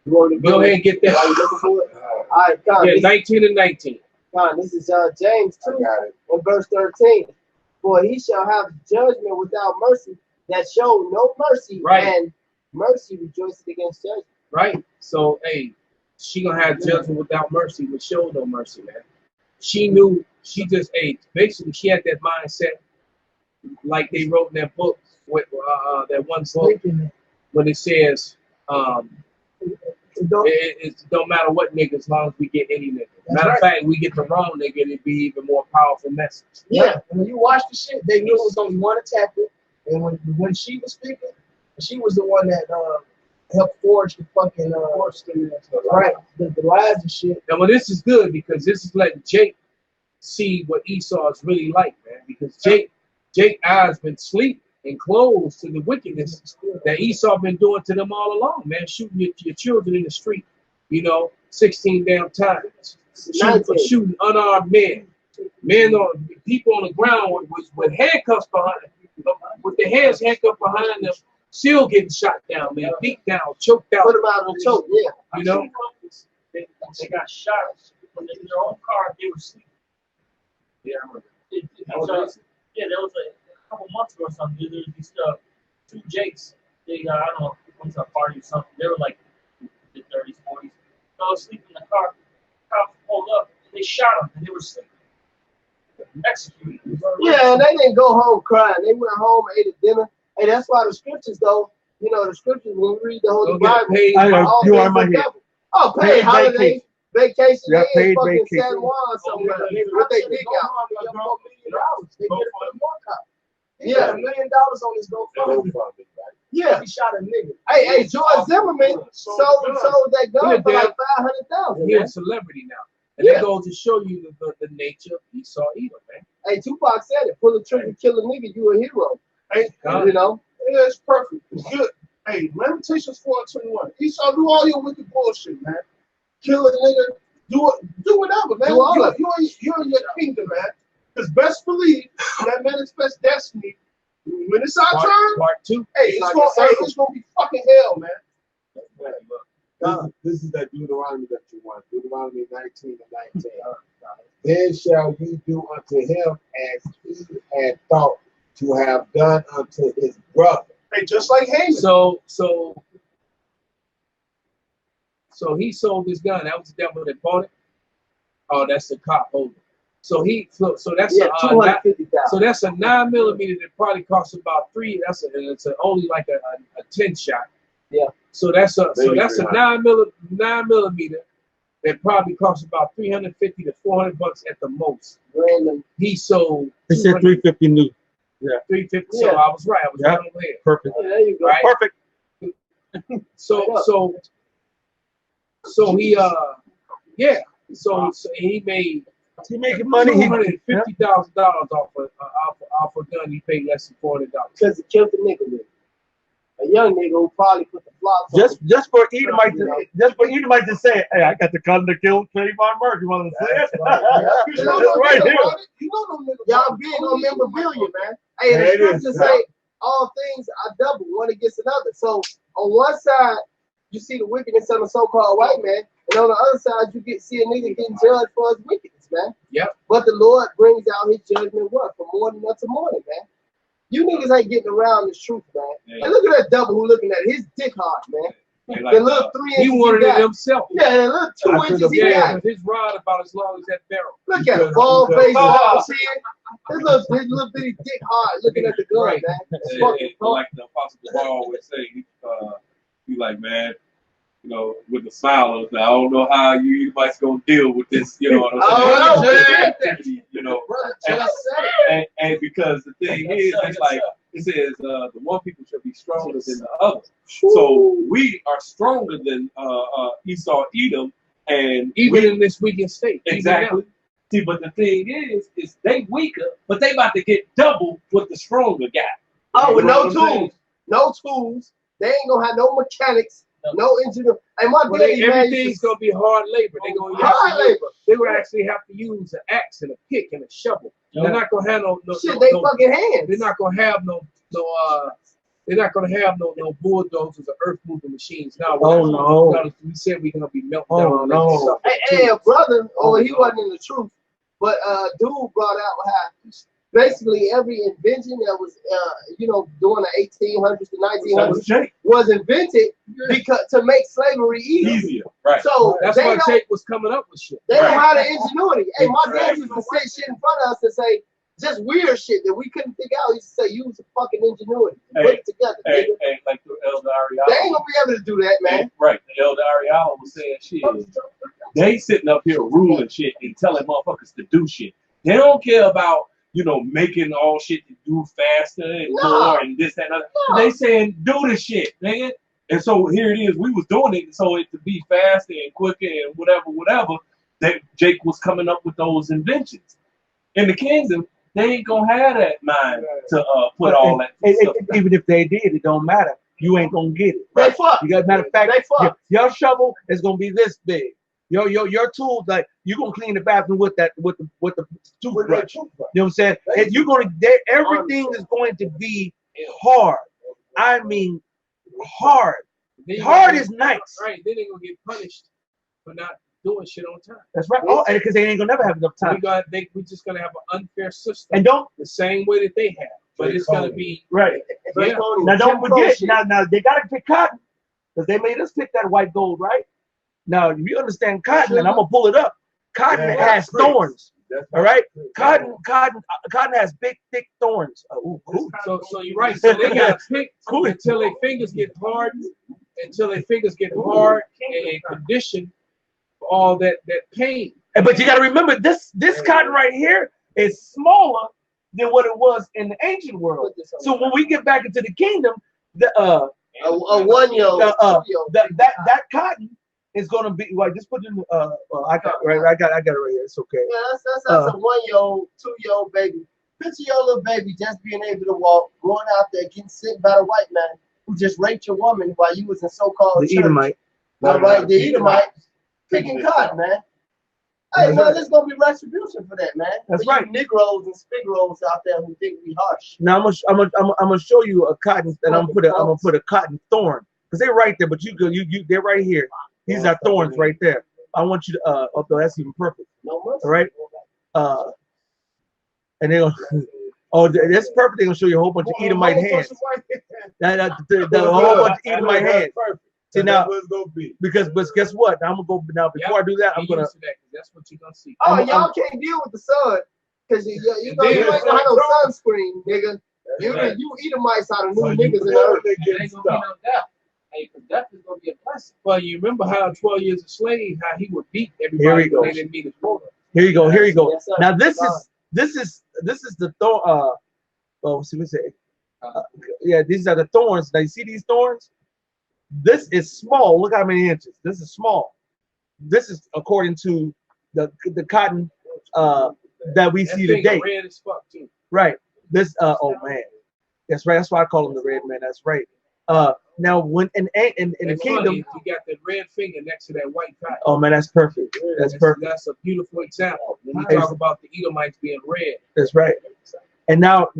You want to Go ahead and get While you that. looking for it? All right, Con, Yeah, this, 19 and 19. Con, this is James I 2 got it. in verse 13. For he shall have judgment without mercy that show no mercy, Right. and mercy rejoices against judgment. Right? So, hey, she gonna have judgment without mercy, which show no mercy, man. She knew, she just, hey, basically she had that mindset, like they wrote in that book, with that one book, when it says, it don't matter what nigga, as long as we get any nigga. Matter of fact, we get the wrong nigga, it'd be even more powerful message. Yeah, and when you watch the shit, they knew it was only one attacker, and when she was speaking, she was the one that helped forge the fucking right the lies and shit. Now, well, this is good because this is letting Jake see what Esau is really like, man. Because Jake eyes been sleep and closed to the wickedness that Esau been doing to them all along, man. Shooting your children in the street, 16 damn times. Shooting unarmed men. People on the ground with handcuffs behind them, with their hands handcuffed behind them, still getting shot down, man. Beat down, choked out. Put them out on the choke, yeah. They got shot when in their own car. They were sleeping. Yeah, I remember. Yeah, there was a couple months ago or something. There was these two Jakes. They got, I don't know, went to a party or something. They were like in the 30s, 40s. Fell asleep in the car. Cops pulled up. And they shot them, and they were sleeping. Executed. Yeah, and they didn't go home crying. They went home, ate a dinner. Hey, that's why the scriptures, though, the scriptures, when we read the Holy Don't get Bible, paid. I know, all you things are my are head. double. Oh, paid Paid holidays, vacation, Yeah, they paid ain't fucking vacation. San Juan somewhere. What they dig out. They did it for the one cop. He Yeah. got $1 million on his GoFundMe. Yeah. He shot a nigga. Hey, George Zimmerman sold that gun Yeah, for like damn. $500,000. He's man. a celebrity now. And Yeah. that goes to show you the nature of Esau Edom, man. Hey, Tupac said it. Pull the trigger, kill a nigga, you a hero. Hey, You know? yeah, it's perfect. It's good. Hey, Lamentations 4:21. Esau, do all your wicked bullshit, man. Kill a nigga. Do whatever, man. Do all of it. You're in your kingdom, man. Because best believe that manifest destiny. When it's our turn, Part 2. hey, it's gonna be fucking hell, man. This is that Deuteronomy that you want. Deuteronomy 19 and 19. Then shall ye do unto him as he had thought to have done unto his brother. Hey, just like Haman. So he sold his gun. That was the devil that bought it. Oh, that's the cop holder. So that's Yeah, 250,000. so that's a 9mm that probably costs about it's only like a 10 shot. Yeah. So that's a Maybe 9mm that probably costs about $350 to $400 at the most. Random. He sold. They said 350 new. 350. Yeah. So I was right. I was right on there. Perfect. Yeah, there you go. Right. Perfect. So he yeah. So he made He making money. $250,000 off a gun he paid less than $400. Because he killed the nigga with it. A young nigga who probably put the flops on. Just for Edomite to say, hey, I got the gun to kill Trayvon Murphy. You want to say it? You know That's right here. You know them niggas. Y'all big on memorabilia, man. Hey, the scriptures say all things are double, one against another. So on one side, you see the wickedness of the so-called white man, and on the other side, you see a nigga getting judged for his wickedness, man. Yep. But the Lord brings out his judgment what? From morning unto morning, man. You niggas ain't getting around this truth, man. Yeah. And look at that double who looking at it. His dick hard, man. They The like, little 3 He inches wanted he it got. himself. Yeah, the little 2 inches he Yeah, got. his rod about as long as that barrel. Look at him, bald face, chin. His little bitty dick hard looking at the gun, Right. man. It's And fucking fun. like the Apostle Paul always say, he like, man, you know, with a smile on his face, I don't know how anybody's gonna deal with this, you know what I'm saying? Oh, no, man. Activity, you know. Brother just said it. And because the thing is, it's like it says, the one people should be stronger than the other. So we are stronger than Esau, Edom, and Even in this weakened state. exactly. See, but the thing is they weaker, but they about to get double what the stronger got. Oh, with You know no what I'm saying? tools. No tools. They ain't gonna have no mechanics, no engineer. Hey, my Well, daddy, man, everything's used to- gonna be hard labor. They're gonna hard labor. They would actually have to use an axe and a pick and a shovel. They're not gonna have no Shit, they fucking hands. They're not gonna have no bulldozers or earth moving machines. Now, we said we're gonna be melting down. Oh, no. Hey, a brother, he wasn't in the truth, but dude brought out how basically every invention that was, during the 1800s to 1900s was invented because to make slavery Easier, right? So that's they why don't, Jake was coming up with shit. they don't have the ingenuity. Hey, my dad used to say shit in front of us and say just weird shit that we couldn't figure out. He used to say use the fucking ingenuity, put it together. Hey, nigga. like the Elder Ariala. They ain't gonna be able to do that, man. Right, the Elder Ariala was saying shit. They sitting up here ruling shit and telling motherfuckers to do shit. They don't care about, making all shit to do faster and more and this, that, and other. They saying do the shit, nigga. And so here it is. We was doing it so it to be faster and quicker and whatever. That Jake was coming up with those inventions. In the kingdom, they ain't gonna have that mind to put all that stuff. Even if they did, it don't matter. You ain't gonna get it. They fuck. You got matter of fact, They fuck. your shovel is gonna be this big. Your tools, like you gonna clean the bathroom with the toothbrush. You know what I'm saying? And everything is going to be hard. I mean, hard. Hard is nice. Right. Then they're gonna get punished for not doing shit on time. That's right. Oh, and because they ain't gonna never have enough time. We're just gonna have an unfair system. And don't the same way that they have, but it's gonna be right. Yeah. Now don't forget. Now they gotta pick cotton because they made us pick that white gold, right? Now if you understand cotton, and I'm gonna pull it up. Cotton has thorns. All right. Cotton has big, thick thorns. Ooh, cool. So you're right. So they gotta pick until their fingers get hard, and conditioned for all that pain. But you got to remember this cotton right here is smaller than what it was in the ancient world. So when we get back into the kingdom, the 1 year old, that cotton it's gonna be like just put in. I got it right here. It's okay. Yeah, that's a 1-year-old, 2-year-old baby. Picture your little baby just being able to walk, going out there, getting sent by the white man who just raped your woman while you was in so-called The church. Edomite. All right, the Edomite picking cotton, man. Hey, man, there's gonna be retribution for that, man. That's for you right. Negroes and Spigros out there who think we harsh. Now I'm gonna show you a cotton, and I'm gonna put a cotton thorn because they're right there, but they're right here. These are thorns right there. I want you to although that's even perfect. No mercy. All right. And they'll that's perfect. They're gonna show you a whole bunch of Edomite hands. The whole bunch of Edomite hands. See now, because but guess what? I'm gonna go now. Before I do that, I'm gonna. That's what you're gonna see. Oh, y'all can't deal with the sun because you ain't gonna have no sunscreen, nigga. You Edomites are the new niggas in the earth. There ain't gonna be no doubt. Hey, because death is gonna be a blessing. Well, you remember how 12 years a slave, how he would beat everybody when they didn't meet his quota. Here you go. Here you go. Yes, sir. Now this is the thorn. Oh, see what say? Yeah, these are the thorns. Now you see these thorns? This is small. Look how many inches. This is small. This is according to the cotton that we see today. Red as fuck too. Right. This oh man. That's right. That's why I call him the red man. That's right. Now when in the kingdom, you got that red finger next to that white cotton. oh man, that's perfect. That's perfect. That's a beautiful example. When you It's- talk about the Edomites being red. That's right. And now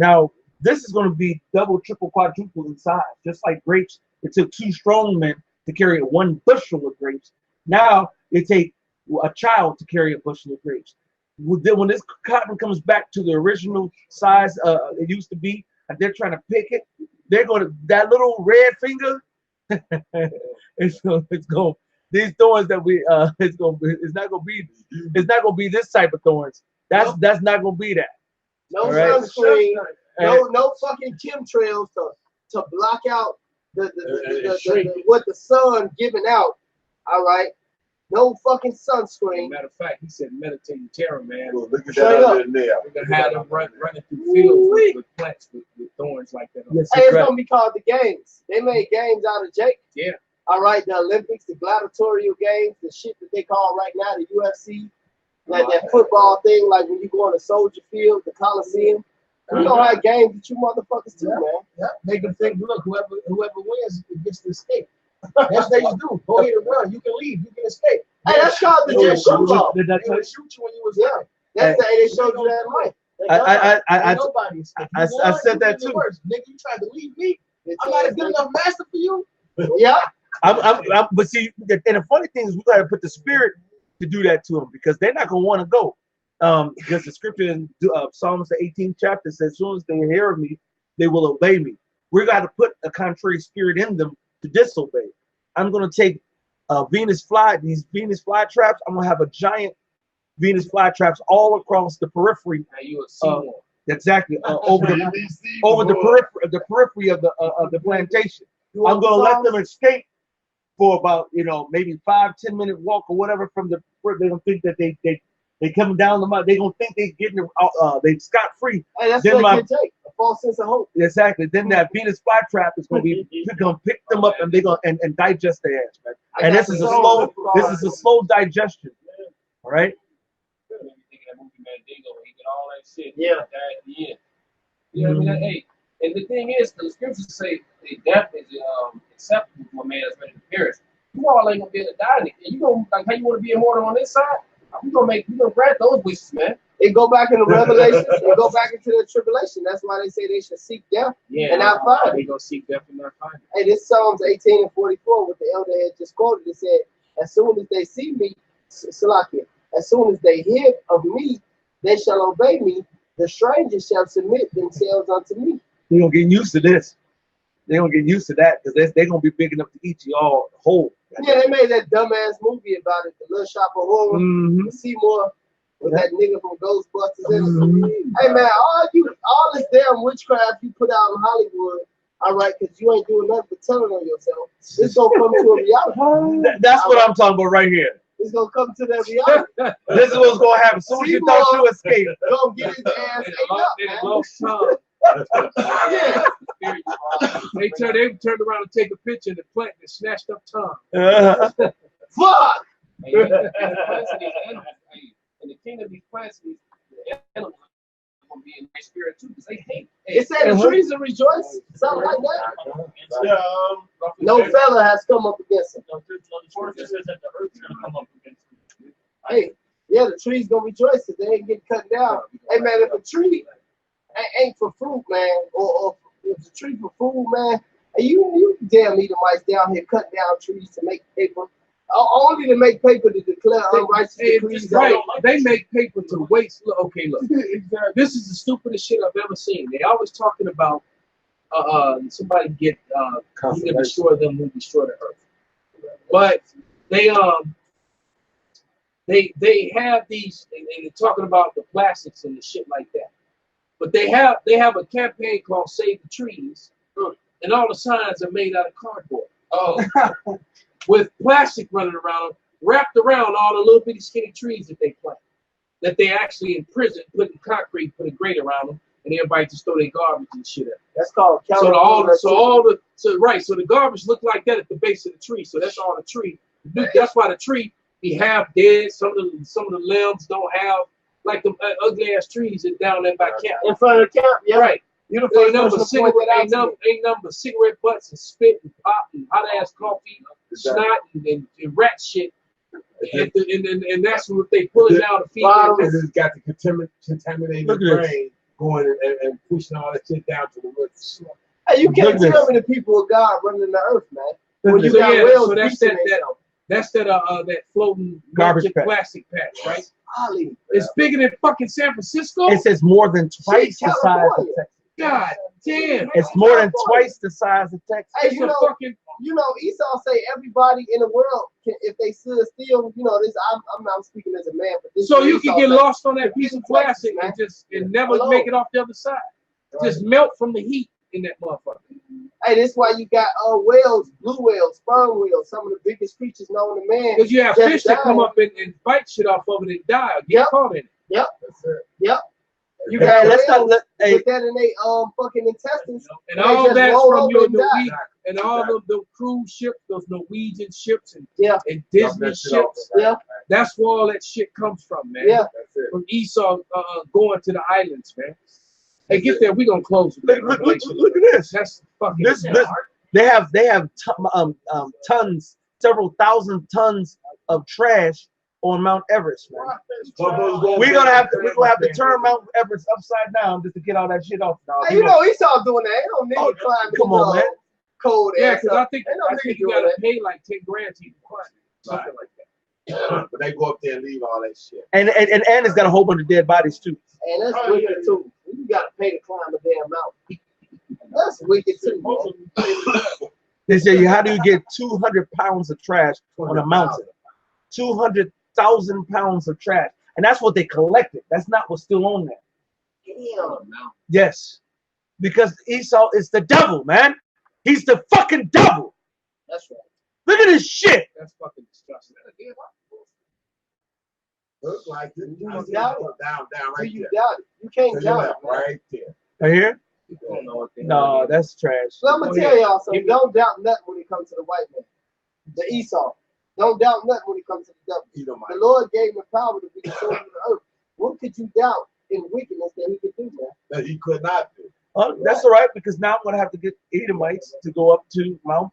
this is going to be double, triple, quadruple in size, just like grapes. It took 2 strong men to carry 1 bushel of grapes. Now it takes a child to carry a bushel of grapes. When this cotton comes back to the original size it used to be, and they're trying to pick it, they're going to that little red finger. it's going these thorns that we it's not going to be this type of thorns. That's not going to be that. No right. sunscreen. No fucking chemtrails to block out what the sun giving out. All right. No fucking sunscreen. Matter of fact, he said meditating terror, man. Look at Straight that up. under there. We're gonna have them running through fields with plants with thorns like that. Yes, Hey, it's right. gonna be called the games. They made games out of Jake. Yeah. All right, the Olympics, the gladiatorial games, the shit that they call right now the UFC, that football thing, like when you go on a soldier field, the Coliseum. We gonna have games that you motherfuckers too, man. Yeah, make them think, look, whoever wins gets to escape. That's what you do. Go ahead and run. You can leave. You can escape. Hey, that's called the jet football. Did that They tell would you? shoot you when you was Yeah. young. That's the they showed you that life. I Nobody escaped. I said that too. Nigga, you tried to leave me. I'm not a good enough master for you. Yeah. but see, and the funny thing is we gotta put the spirit to do that to them because they're not gonna want to go. Because the scripture in Psalms the 18th chapter says, as soon as they hear of me, they will obey me. We got to put a contrary spirit in them to disobey. I'm gonna take these Venus fly traps. I'm gonna have a giant Venus fly traps all across the periphery. Now you a Seymour. Exactly over the periphery of the plantation. I'm gonna let them escape for about maybe 5-10 minute walk or whatever from the. They don't think that they coming down the mountain. They gonna think they getting they scot free. Hey, that's Then what it can take. A false sense of hope. Exactly. Then that Venus flytrap is gonna be gonna pick them up and they gonna and digest their ass, man. And this is a slow digestion. All right. Yeah. At the end. You know what I mean? Hey, and the thing is, the scriptures say that death is acceptable to a man that's ready to perish. You all ain't gonna be able to die. And you gonna like how you want to be immortal on this side? We gonna grant those wishes, man. It go back into Revelation. It go back into the tribulation. That's why they say they should seek death and not find They it. gonna seek death and not find it. Hey, this Psalms 18 and 44, what the elder had just quoted, it said, as soon as they see me, Salakia, as soon as they hear of me, they shall obey me. The strangers shall submit themselves unto me. They're gonna get used to this. They're gonna get used to that because they're gonna be big enough to eat you all whole. Yeah, they made that dumbass movie about it, The Little Shop of Horror, Mhm. with Seymour, with that nigga from Ghostbusters in it. Hey man, all this damn witchcraft you put out in Hollywood, all right, because you ain't doing nothing but telling on yourself. It's gonna come to a reality. That's what I'm talking about right here. It's gonna come to that reality. This is what's gonna happen. As soon as you thought you escaped. Gonna get his ass ate up, They man. lost tongue. Yeah. They turned around and take a picture and the plant that snatched up tongue. Fuck! And you plants of these animals, and the king of these plants, the animals are going to be in their spirit too, because they hate. It said the trees will rejoice, something like that. Yeah, No fella has come up against him. The scripture says that the earth is going to come up against him. Hey, yeah, the trees gonna rejoice if they ain't getting cut down. Hey man, if a tree ain't for fruit, man, or if it's a tree for food, man, and you damn Edomites down here cutting down trees to make paper, only to make paper to declare unrighteous decrees. Right, they make paper to waste. Look, okay, look, this is the stupidest shit I've ever seen. They always talking about somebody get you can destroy them who destroy the earth, but they have these and they're talking about the plastics and the shit like that. But they have a campaign called Save the Trees, and all the signs are made out of cardboard. Oh, with plastic running around them, wrapped around all the little bitty skinny trees that they plant. That they actually in prison, putting concrete, put a grate around them, and everybody just throw their garbage and shit at. That's called So the garbage look like that at the base of the tree. So that's all the tree. That's why the tree be half dead. Some of the limbs don't have like the ugly ass trees that down there by camp. In front of the camp, yeah. Right. You the first person to point that out ain't nothing but cigarette butts and spit and pop and hot ass coffee, snot and rat shit. And that's what they pulling down to feed them. And it's got the contaminated brain going and pushing all that shit down to the roots. Hey, you can't tell me the people of God running the earth, man. When you got whales that's that floating garbage plastic patch, right? Ollie. It's bigger than fucking San Francisco. It says more than twice the size of Texas. God damn. It's more than twice the size of Texas. Hey, you know, Esau say everybody in the world can, if they stood still, you know, this. I'm not speaking as a man, but this. So you can get say, lost on that piece of plastic and never make it off the other side. Just melt from the heat in that motherfucker. Hey, this is why you got whales, blue whales, sperm whales, some of the biggest creatures known to man. Because you have fish that come up and bite shit off of it and die or get caught in it. Yep. Yep. You Hey, got let's not whales let- with that in their fucking intestines. And all that's from your Norwegian and all of the cruise ships, those Norwegian ships and Yeah. Disney ships. Yeah. That's where all that shit comes from, man. Yeah. From Esau going to the islands, man. Hey, get there. We're gonna close. Look at this. That's fucking. This they have tons, several thousand tons of trash on Mount Everest, man. We're gonna have to turn Mount Everest upside down just to get all that shit off. Hey, you know Esau doing that. Ain't no nigga climbing. Come on, man. Cold Yeah, ass because up. I think Ain't no nigga you doing gotta that. pay like 10 grand to even climb it. Something like that. But they go up there and leave all that shit. And it's got a whole bunch of dead bodies too. And that's wicked too. You gotta pay to climb the damn mountain. That's wicked too, man. They say, how do you get 200 pounds of trash on a mountain? 200,000 pounds of trash. And that's what they collected. That's not what's still on there. Damn. Yes. Because Esau is the devil, man. He's the fucking devil. That's right. Look at this shit. That's fucking disgusting. Look like it. You I see doubt it down right You there. doubt it. You can't To the doubt it. left, Man. right there. Right here? You don't know what they No, that's trash. So I'm gonna tell y'all something. Don't doubt nothing when it comes to the white man, the Esau. Don't doubt nothing when it comes to the devil. You don't mind. The Lord gave him the power to be the soul of the earth. What could you doubt in wickedness that he could do, man? That he could not do. Oh, that's all right, because now I'm going to have to get Edomites to go up to Mount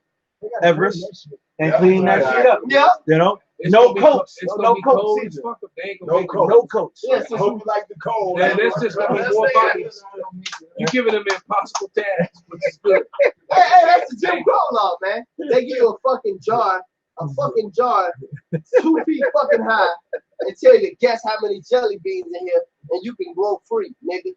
Everest and clean that shit up. Yeah. You know? It's No gonna be coats. It's No gonna be coats cold either. as fuck if they ain't gonna No make it. coats. No coats. Yes, I hope you like the cold. Man, that's just gonna be more bodies. You giving them impossible tasks, which is good. Hey, that's the Jim Crow law, man. They give you a fucking jar, 2 feet fucking high, and tell you to guess how many jelly beans in here, and you can grow free, nigga.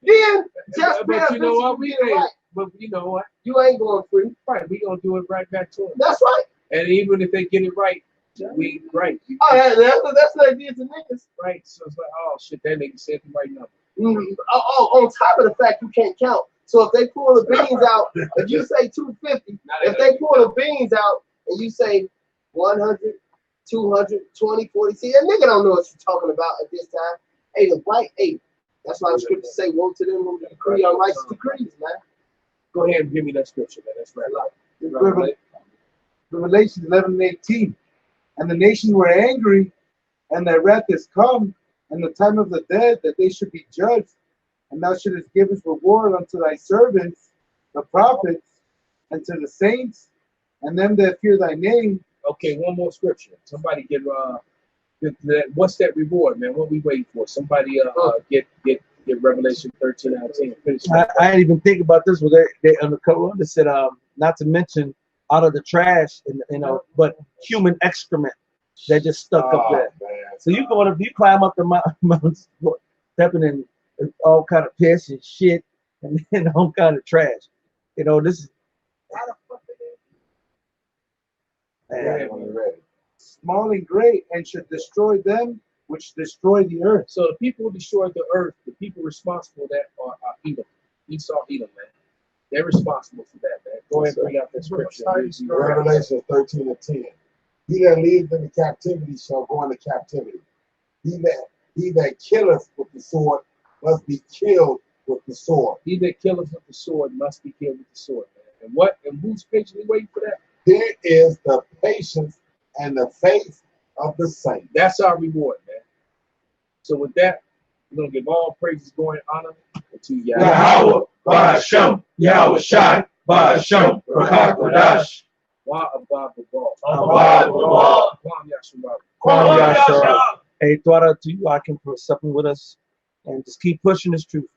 Then just But you know what? we We get it ain't. right. But you know what? You ain't going free. Right, we gonna do it right back to them. That's right. And even if they get it right, we right. Oh, that's what they did to niggas. Right. So it's like, oh shit, that nigga said the right number. On top of the fact you can't count. So if they pull the beans out, if you say 250, if they pull the beans out and you say 100, 200, 20, 40, see, that nigga don't know what you're talking about at this time. Hey, the white, hey, that's why the scripture say, woe to them who decree unrighteous decrees, man. Go ahead and give me that scripture, man. That's right. Revelation 11:18. And the nations were angry, and their wrath is come, and the time of the dead that they should be judged. And thou shouldest give us reward unto thy servants, the prophets, and to the saints, and them that fear thy name. Okay, one more scripture. Somebody get what's that reward, man? What we waiting for? Somebody get Revelation 13:19. Finish. I didn't even think about this. Well, they on the cover they said not to mention out of the trash and but human excrement that just stuck up there. So you climb up the mountains, stepping in all kind of piss and shit and all kind of trash. This is Small and great, and should destroy them which destroy the earth. So the people who destroyed the earth, the people responsible for that are Edom. Esau, Edom, man. They're responsible for that, man. Go ahead and bring out that scripture. Revelation 13:10. He that leads into captivity shall go into captivity. He that killeth with the sword must be killed with the sword. He that killeth with the sword must be killed with the sword, man. And who's patiently waiting for that? Here is the patience and the faith of the saints. That's our reward, man. So with that, we're gonna give all praises, glory, and honor to Yahweh, Ba'ashem, Yahweh Shai, Ba'ashem, Rakah Kodash. Wa Abba Babal. Abba Babal. Kwam Yashua. Kwam Yashua. Hey, thought out to you, I can put something with us and just keep pushing this truth.